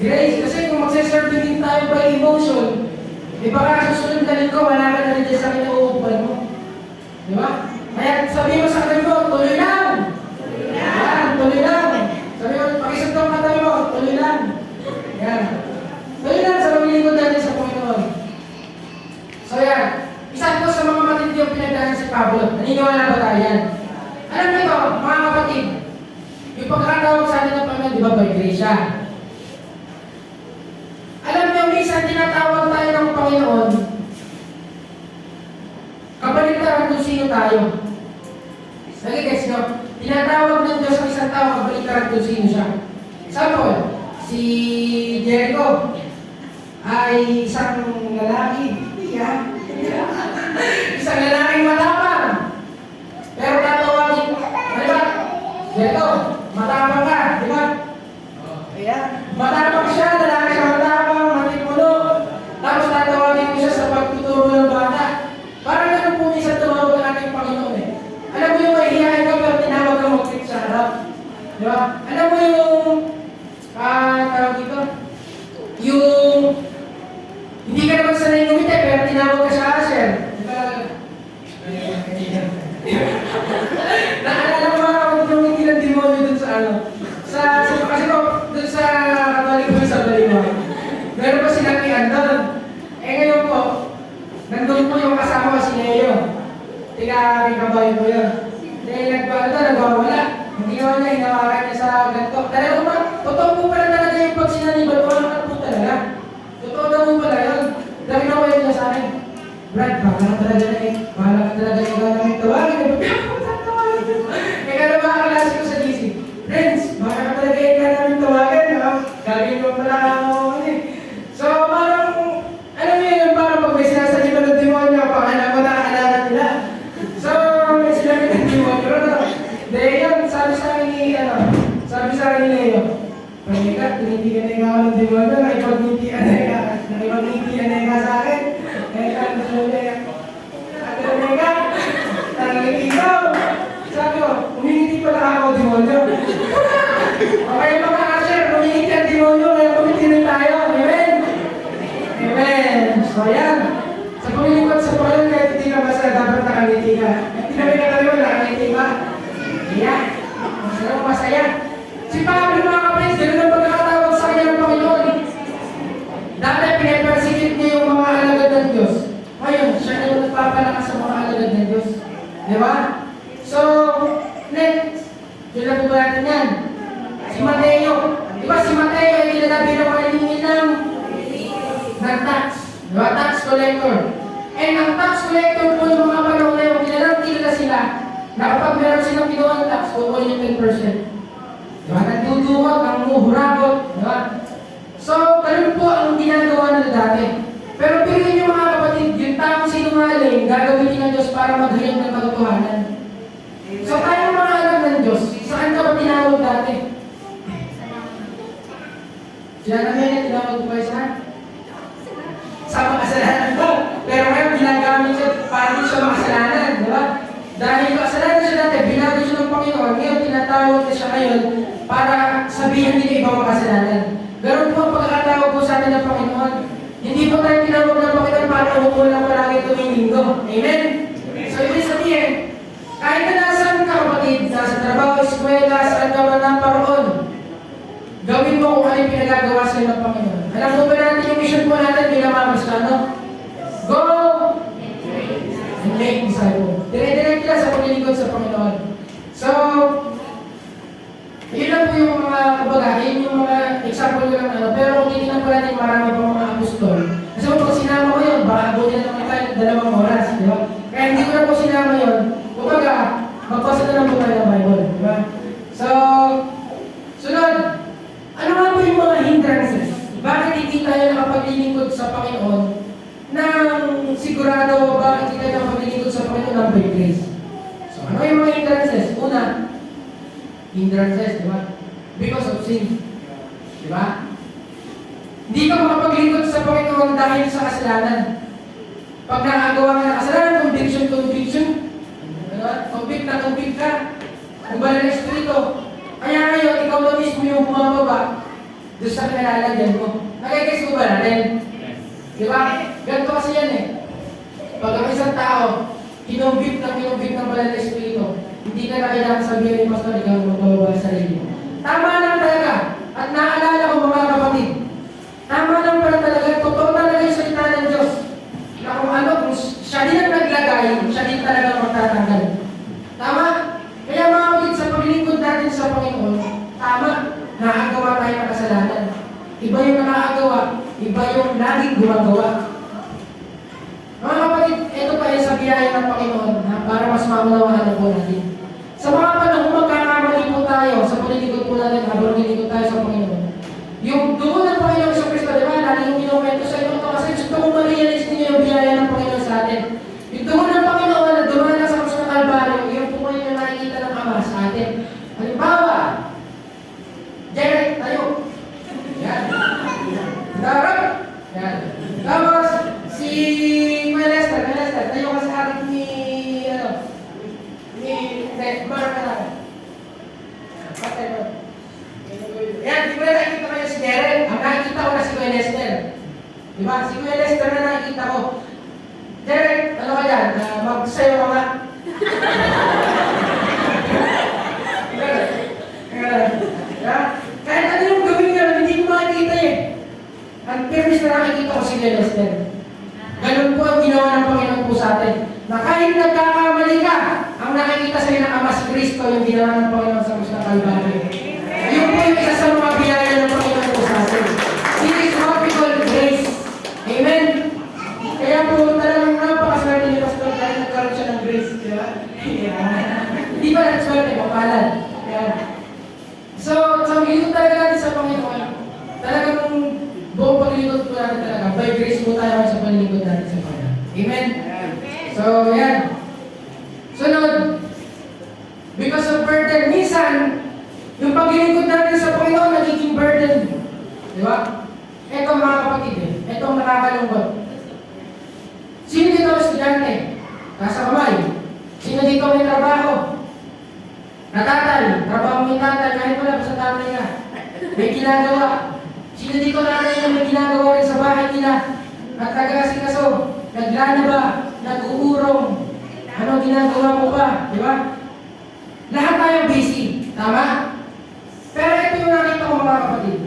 grace. Kasi kung magsiserving din tayo by emotion, di ba ka susunod na linggo, wala ka na rin dyan sa kinauupuan mo. Di ba? Kaya sabi mo sa katabi mo, tuloy lang! Yan, tuloy lang! Sabi mo, pakisag ang katabi mo, tuloy lang! Yan. Tuloy lang sa maglilingkod natin sa Panginoon. So yan, isa po sa mga matindi yung pinagdaanan si Pablo. Naniniwala ba tayo yan? Alam niyo ito, mga kapatid, yung pagkakatawag sa atin ng Panginoon, di ba by grace siya? Alam niyo, minsan tinatawag tayo ng Panginoon, kabaliktaran kung sino tayo. Nagigets nyo? Tinatawag ng Diyos ang isang tao, kabaliktaran kung sino siya. Example, si Jericho ay isang lalaki. Isang lalaking matapang. Pero tatawagin, di ba? Jericho, matapang ka, di ba? Matapang siya, lalaki siya matapang, matipuno. Tapos tatawagin mo siya sa pagtuturo ng bata. Parang ganun po minsan tumawag ang ating Panginoon eh. Alam mo yung mahihiyain ka pero tinawag ka mag-click sa harap. Di ba? Alam mo yung, tawag dito, yung, hindi ka naman sanay ngumiti pero tinawag ka sa asher. Di ba? Naalala mo mga kapag ngumiti ng demonyo dun sa ano. Kasi po, dun sa Katoliko sa Balima, meron pa silang Aking kabayo ko yun. Dahil nagwawala. Hindi naman niya, hinawakan niya sa ganito. Talaga ba? Totoo po pala talaga yung pag sinaniban, wala po talaga. Totoo na po pala yun. Dahil nawala niya sa akin. Brad, bahala ka talaga na eh. Bahala ka talaga yung gagawin tawagin. Kaya na mga kalasi ko sa GC. Friends, bahala ka talaga yung gagawin tawagin. Gagawin mo pala ako eh. So, parang, alam niyo yun, parang pag may sinasaliban ng demonyo, pangalan mo nakakalanan nila. So, may sinabi ng demonyo, dahil yan, sabi sa akin ni Leo, Pagka, tinitigan na ikaw ng demonyo, nakipag-nitian na ikaw sa akin. Kaya nangingiti ikaw. Sabi ko, umingiti pala ako, demonyo. Okay mga kasher, umingiti ang demonyo, kaya kumiti rin tayo. Amen? Amen. So yan. Sa pumilingkot sa Panginoon, kahit hindi ka basta, dapat nakangiti ka. Hindi kami nakaliwan, nakangiti ka. Iyak. Masaya mo masaya. Si Pablo mga kapatid, ganoon ang pagkakatawag sa kanya ng Panginoon. Dati pinapersikit niya yung mga alagad ng Diyos. Ngayon, siya na yung nagpapalakas sa mga alagad ng Diyos. Di ba? So, next. Yun na po ba natin yan? Si Mateo. Di ba si Mateo ay kilala bilang manilingin ng tax. Di ba? Tax collector. And ang tax collector po yung mga panahon na yun, kilala sila na kapag meron silang kinuha ng tax, kukunin yung 10%. Diba? Nagduduwag, ang muhuragot. Diba? So, ganun po ang ginagawa nila dati. Pero piling nyo mga kapatid, yung taong sinungaling, gagawin ng Diyos para maghayag ng katotohanan. So, tayo mga anak ng Diyos, saan ka ba tinawag dati? Diyan namin, tinawag ko kayo saan? Sa makasalanan ko. Pero ngayon, ginagamit siya para din siya makasalanan. Diba? Dahil makasalanan siya dati, binago siya ng Panginoon. Ngayon, tinatawag na siya ngayon para sabihin nila ibang makasalanan. Ganun po ang pagkakatawag po sa atin ng Panginoon. Hindi po tayo tinawag ng Panginoon para umupo lang palagi tuwing linggo. Amen? So, ibig sabihin, kahit na nasaan ka kapatid, nasa trabaho, eskwela, saan ka man naparoon, gawin mo kung ano yung pinagagawa sa'yo ng Panginoon. Alam mo ba natin yung mission po natin bilang mga Kristiyano? Go! And make disciples. Dire-direct lang sa paglilingkod sa Panginoon. So, yun lang po yung mga, kumbaga, yun yung mga example ko lang pero kung titignan po natin marami pa mga apostol. Kasi kung sinama ko yun, baka abutin na naman tayo 2 oras, di ba? Kaya hindi ko na po sinama yun. Kumbaga, magbasa na lang po tayo ng Bible, di ba? So, sunod, ano nga po yung mga hindrances? Bakit hindi tayo nakapaglilingkod sa Panginoon nang sigurado bakit hindi tayo nakapaglilingkod sa Panginoon ng by grace? So, ano yung mga hindrances? Una, hindrances, di ba? Because of sin. Di ba? Hindi ka makapaglingkod sa Panginoon dahil sa kasalanan. Pag nakagawa ka ng kasalanan, conviction. Convict na convict ka. Kung ba ng Espiritu. Kaya ngayon, ikaw na mismo yung bumababa doon sa kinalalagyan mo. Nagigis mo ba natin? Di ba? Ganito kasi yan eh. Pag ang isang tao, kinonvict ng pala ng Espiritu, hindi ka na kailangan sabihin ni Pastor, ikaw magbababa sa sarili mo. Tama lang talaga. At naalala ko mga kapatid, tama lang pala talaga, totoo talaga yung salita ng Diyos. Na kung ano, kung siya din ang naglagay, siya din talaga magtatanggal. Tama? Kaya mga kapatid, sa paglilingkod natin sa Panginoon, tama, nakagawa tayo ng kasalanan. Iba yung nakagawa, iba yung laging gumagawa. Mga kapatid, ito pa yung sa biyaya ng Panginoon para mas maunawaan po natin. Sa mga panahon magkakamali po tayo sa paglilingkod po natin habang nilingkod tayo sa Panginoon. Yung doon ng Panginoon sa Kristo, di ba? Lagi yung kinukwento sa inyo ito kasi gusto mo ma-realize ninyo yung biyaya ng Panginoon sa atin. Yung doon ng Panginoon na dumaan sa krus ng Kalbaryo, yung po kayo na nakikita ng Ama sa atin. Halimbawa, Jared, tayo. Yan. Darap. Yan. Tapos, si Kuya Lester, tayo ka sa akin ni Mark na lang. Patay mo. Yan, di ba nakikita kayo si Derek? Ang nakikita ko na si Kuya Lester. Di ba? Si Kuya Lester na nakikita ko. Derek, ano ka dyan? Magsayo ka nga. Kahit ano yung gawin nga, hindi ko makikita eh. Ang premise na nakikita ko si Kuya Lester. Ganun po ang ginawa ng Panginoon po sa atin. na kahit nagkakamali ka, ang nakikita sa'yo ng Ama si Kristo, yung ginawa ng Panginoon sa krus ng Kalbaryo. Yun po yung isa sa mga biyaya ng Panginoon po sa atin. It is what we call grace. Amen? Kaya po talagang napakaswerte ni Pastor dahil nagkaroon siya ng grace. Di ba? Hindi ba nagswerte? Kapalan. So ito talaga natin sa Panginoon. Talagang buong paglilingkod po natin talaga. By grace po tayo sa paglilingkod natin sa Panginoon. Amen? So, yan. Sunod. Because of burden. Minsan, yung paglilingkod natin sa Panginoon, nagiging burden. Di ba? Ito mga kapatid Ito ang nakakalungkot. Sino dito ang estudyante? Nasa kamay. Sino dito may trabaho? Natatay. Trabaho may tatay. Kahit wala pa sa tatay na. May ginagawa. Sino dito nanay na may ginagawa rin sa bahay nila? At nag-aasikaso. Naglana ba? Nag-uurong. Ano ginagawa mo ba? Di ba? Lahat tayo busy. Tama? Pero ito yung nakita ko mga kapatid.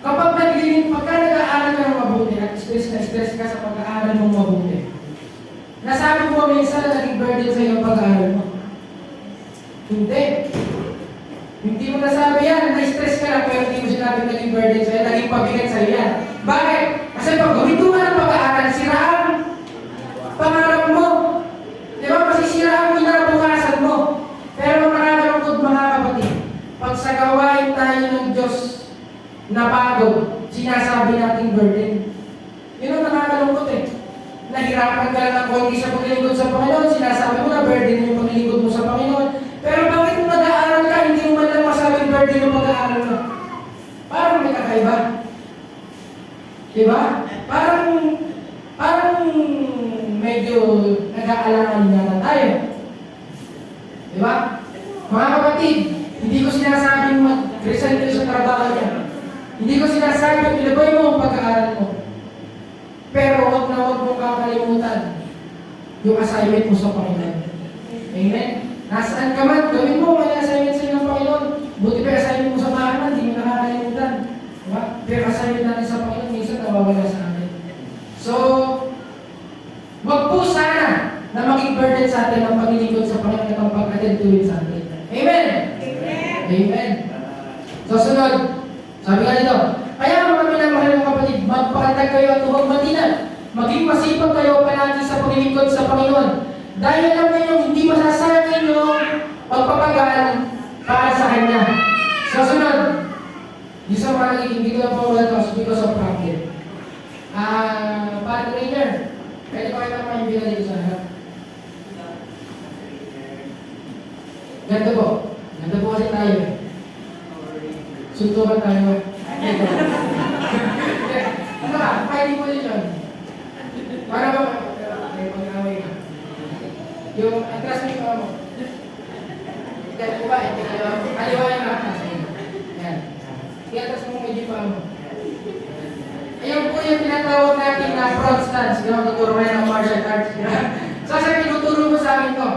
Kapag pagka nag-aaral ka ng mabuti at stress na stress ka sa pag-aaral mong mabuti, nasabi mo minsan na naging burden sa iyo pag-aaral mo. Hindi. Hindi mo nasabi yan. Na-stress ka lang pero hindi mo sinabi naging burden sa iyo, naging pabigat sa iyo yan. Bakit? Kasi pag guminto ka ng pag-aaral, siraan pangarap mo. Di ba? Masisira ang kinabukasan mo. Pero nakakalungkot mga kapatid, pag sa gawain tayo ng Diyos na pagod, sinasabi nating burden. Yun ang nakakalungkot Nahirapan ka lang ng konti sa paglilingkod sa Panginoon, sinasabi mo na burden yung paglilingkod mo sa Panginoon. Pero bakit kung nag-aaral ka, hindi mo man lang masabing burden yung pag-aaral mo? Parang may kakaiba. Diba? Parang medyo nag-aalangan na tayo. Diba? Mga kapatid, hindi ko sinasabing mag-resign kayo sa trabaho niya. Hindi ko sinasabing ilabay mo ang pag-aaral mo. Pero huwag na huwag mong kakalimutan yung assignment mo sa Panginoon. Amen? Nasaan ka man, gawin mo may assignment sa iyo ng Panginoon. Buti pa assignment mo sa bahanan, hindi mo nakakalimutan. Diba? Pero assignment natin sa Panginoon, minsan nawawala sa atin. So, wag po sana na maging burden sa atin ang paglilingkod sa Panginoon at ang pag-attend to it sa atin. Amen? Amen? Amen. So, sunod. Sabi nga dito, kaya mga minamahal ng kapatid, magpakatag kayo at huwag matinag. Maging masipag kayo palagi sa paglilingkod sa Panginoon. Dahil alam ninyo, hindi masasayang yung pagpapagal para sa Kanya. So, sunod. Yung sa mga nagiging dito na po wala ito because of problem. Padre Rainer, pwede ko kayo naman yung bila dito sa harap. Ganto po. Ganto po kasi tayo. Suntukan tayo. Ano ba? Fighting position. Para ba? Pag-away ka. Yung atras mo yung paa mo. Dahil po ba? Kaliwain na atras. Yan. I-atras mo medyo paa mo. Ayan po yung tinatawag natin na front stance. Yung tuturo mo yan ng martial arts. So, sa tinuturo mo sa akin to.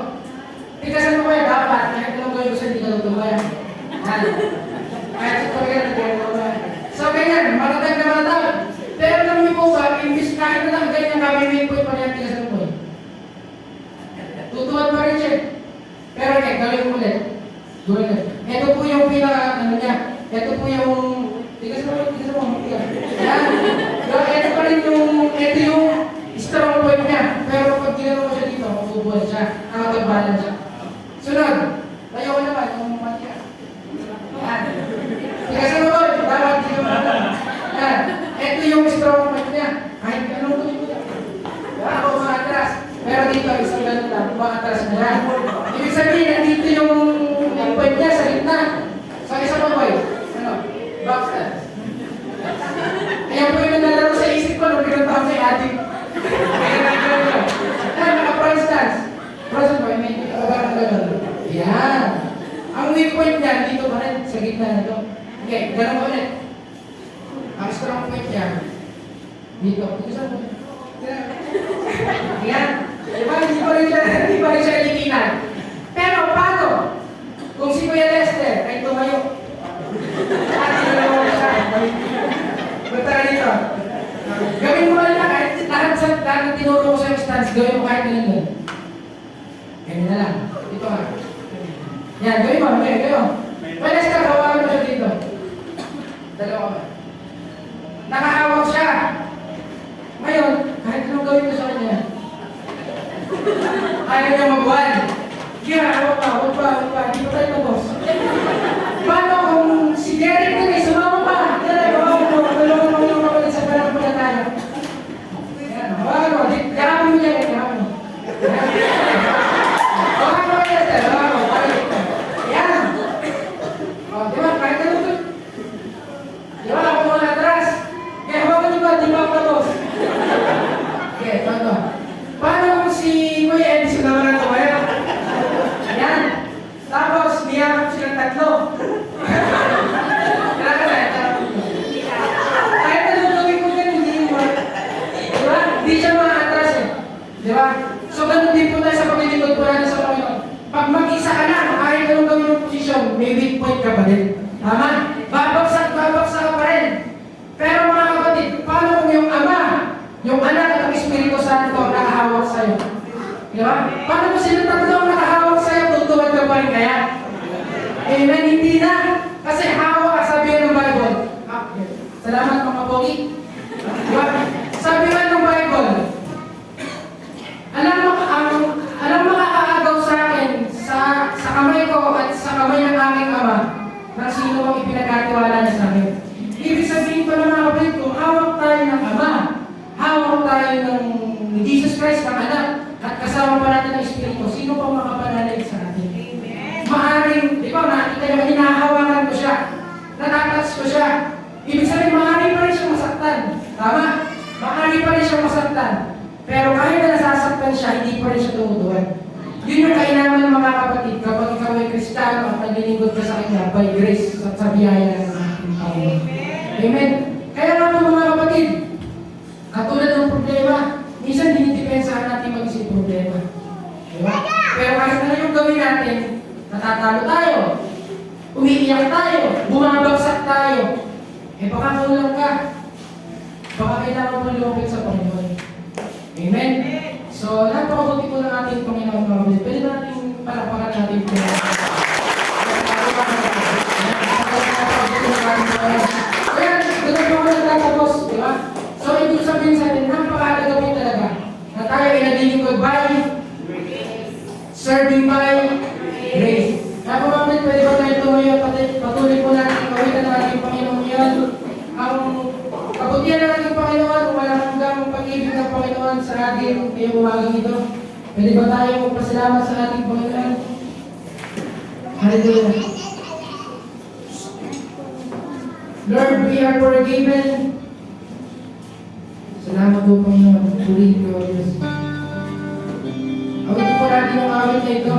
Tikasan mo kaya dapat. Kahit anong gawin ko sa hindi ka tuturo kaya. Yan. Kahit sa pagkakita, hindi ka tuturo kaya. So, ganyan. Matatag na matatag. Pero alam niyo po ba, imbis kahit na lang ganyan kami po yung pangyayang tikasan mo. Tutuwan pa rin siya. Pero gawin mo ulit. Gawin ulit. Ito po yung ano niya. Ito po yung tigas mo. Yan. Ito pa rin ito yung strong point niya. Pero pag ginano mo siya dito, mabubuhay siya. Nakapagbalan siya. Sunod. Layo ko naman, yung matya. Yan. Tigas mo po. Dapat dito mo. Yan. Ito yung strong point niya. Kahit anong tuloy mo. Yan. Ako mga atras. Pero dito, isang ganun lang. Mga atras na yan. Ibig sabihin, nandito yung point niya sa gitna. So, isa pa boy. Ano? Back stance. Ayan po yung naglalaro sa isip ko nung pinunta ko sa adik. Ayan, naka-front stance. Front boy, may nakabarang gano'n. Ayan. Ang weak point niya, dito pa rin, sa gitna na ito. Okay, gano'n ko ulit. Ang strong point niya, dito. Dito sa po. Ayan. Diba, hindi pa rin siya ilikinan. Pero, paano? Kung si Kuya Lester ay tumayo. At sinalaw siya. Punta ka dito. Gawin mo lang kahit lahat sa tinuro ko sa stance, gawin mo kahit Yan, gawin mo, gawin mo. Pwede ka, hawakan mo siya dito. Dalawa ka. Nakahawak siya. Ngayon, kahit anong gawin mo sa kanya, ayaw niya mabuhan. Kaya, hawak pa, hawak pa, hindi pa tayo tapos. Paano kung si Derek din ay sumama pa? Yan, hawakan mo, tulungan mo yung mapalit sa parang pala tayo. Yan, hawakan mo, yakapin mo yan, yakapin mo. Hawakan mo yan, sir, hawakan mo, yan. O, di ba, kahit anong gawin. Di ba, ako mga atras. Kaya hawakan niyo ba, di ba ako tapos? Okay, paano? Paano kung si Kuya Eddie sumama na ito? Yan. Tapos, niyakap silang tatlo. Kahit anong gawin ko dyan, hindi yung work. Diba? Hindi siya ma-atras eh. Diba? So, ganun din po tayo sa pagkikipag po natin sa Panginoon. Pag mag-isa ka na, kahit anong gawin yung position, may weak point ka pa din. Tama? Babagsak ka pa rin. Pero mga kapatid, paano kung yung Ama, yung Anak at ang Espiritu Santo ang nakahawak sa'yo? Diba? Paano kung sila tatlo ang nakahawak sa'yo, tutuwad ka pa rin kaya? Amen? Hindi na. Kasi hawak, sabi ng Bible. Salamat mga pogi. Diba? Sabi nga ng Bible, alam makakaagaw sa akin sa kamay ko at sa kamay ng aming Ama na sino ang ipinagkatiwala niya sa akin. Ibig sabihin pa ng mga kapatid, kung hawak tayo ng Ama, hawak tayo ng Jesus Christ, ng Anak, at kasama pa natin ng Espiritu, sino pa makapanalay sa atin? Maaring, di ba, nakita naman, hinahawakan ko siya, natatas ko siya. Ibig sabihin, maaari pa rin siyang masaktan. Tama? Maaari pa rin siyang masaktan. Pero kahit na nasasaktan siya, hindi pa rin siya tumutuwan. Yun yung kailangan mga kapatid, kapag ikaw ay Kristiyano at naglilingkod ka sa Kanya by grace at sa biyaya ng ating Panginoon. Amen? Kaya nga po mga kapatid, katulad ng problema, minsan dinidepensahan natin mag-isip problema. Diba? Pero kahit na yung gawin natin, natatalo tayo, umiiyak tayo, bumabagsak tayo, eh baka kulang ka. Baka kailangan mo lumapit sa Panginoon. Amen? So, napakabuti po ng ating Panginoon mga kapatid. Pwede natin palakpakan natin po. Kaya, ganun po ako nagtatapos, di ba? So, ibig sabihin sa atin, napakahalaga po talaga na tayo ay naglilingkod by serving by grace. Kaya po mga kapatid, pwede ba tayo tumayo patuloy po natin kawitan ng ating Panginoon yan. Ang kabutihan ng ating Panginoon, walang hanggang pag-ibig ng Panginoon sa ating ngayong umagang ito. Pwede ba tayo magpasalamat sa ating Panginoon? Hallelujah. Lord, we are forgiven. Salamat po Panginoon. Purihin ko, Diyos. Awitin po natin ang awit na ito.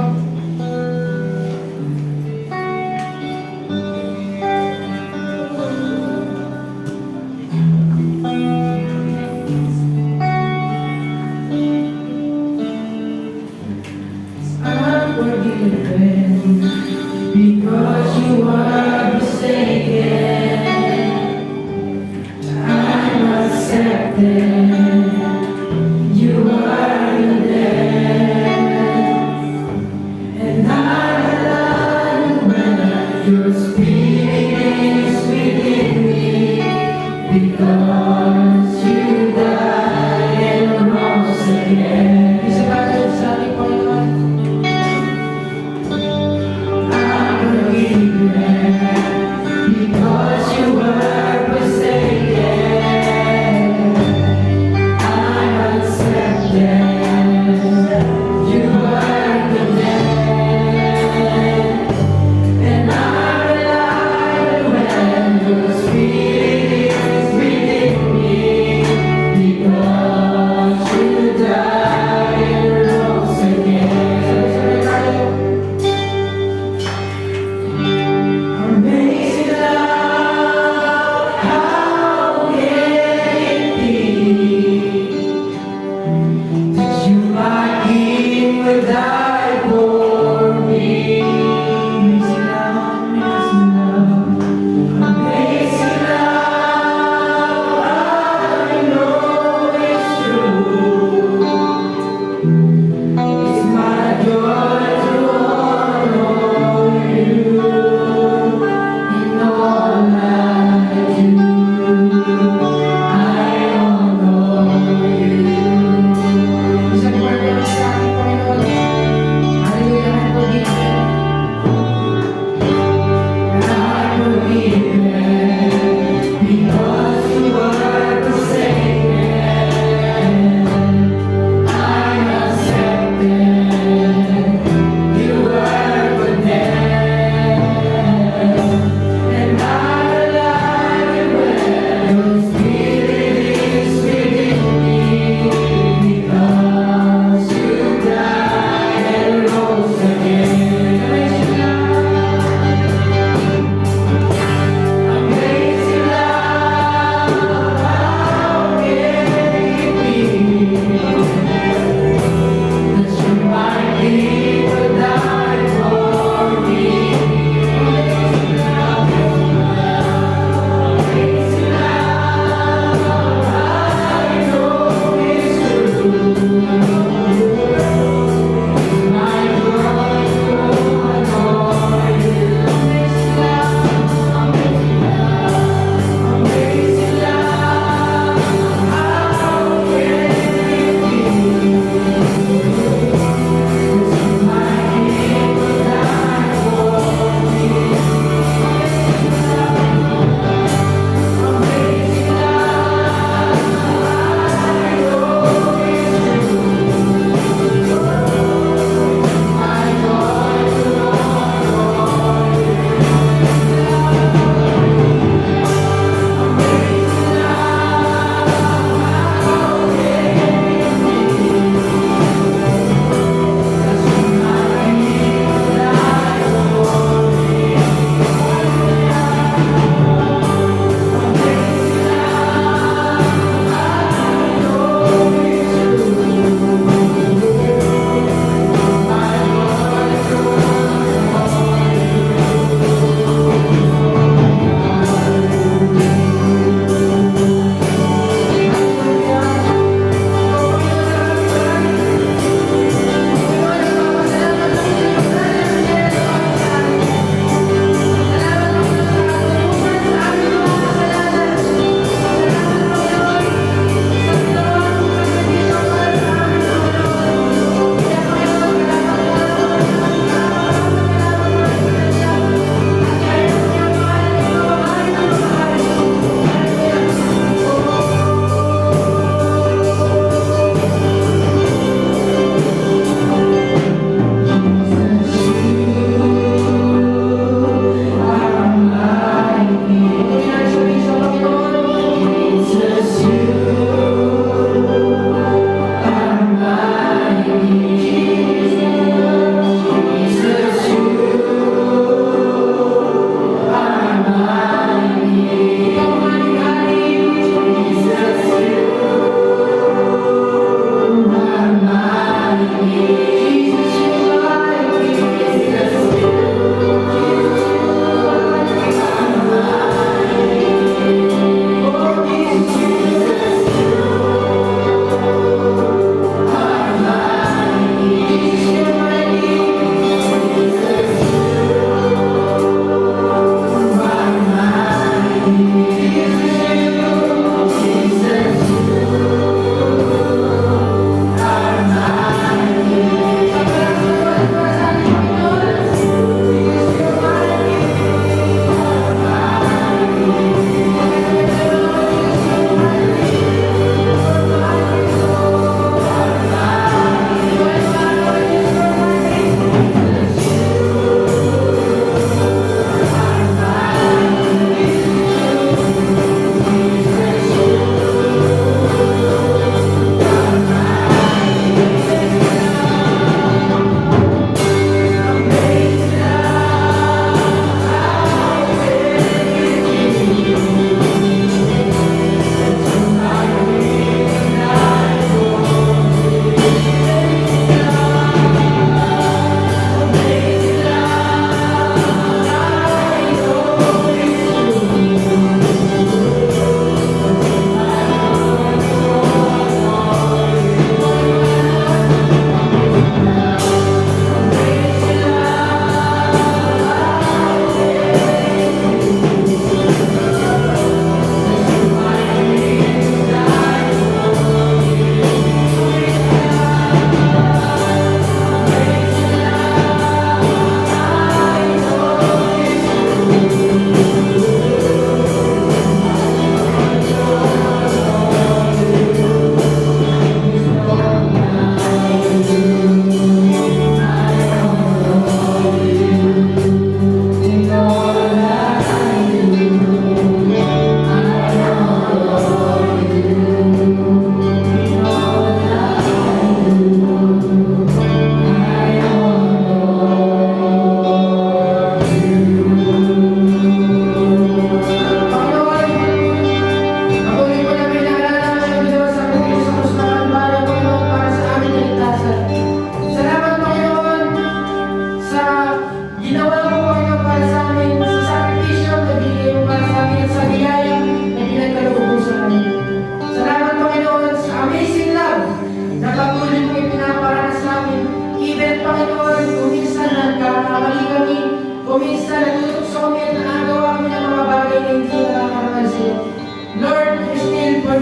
Because you are forsaken, I'm accepted. You are condemned, and I'm alive when your spirit is within me. Because you died and rose again. Isa ba ito sa ating Panginoon? Because you were forsaken, I'm accepted. You were condemned, and I'm alive when your spirit is within me. Because you died and rose again. Amazing love, how can it be that you, my King, would die for me? Amazing love, amazing love, I know it's true. It's my joy to honor you.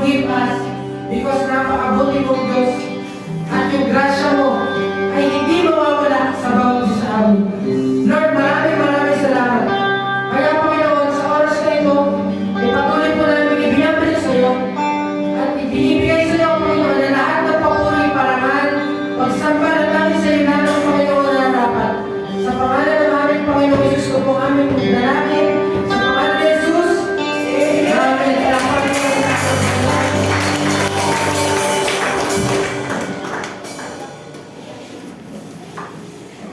forgive us because napakabuti mong Diyos.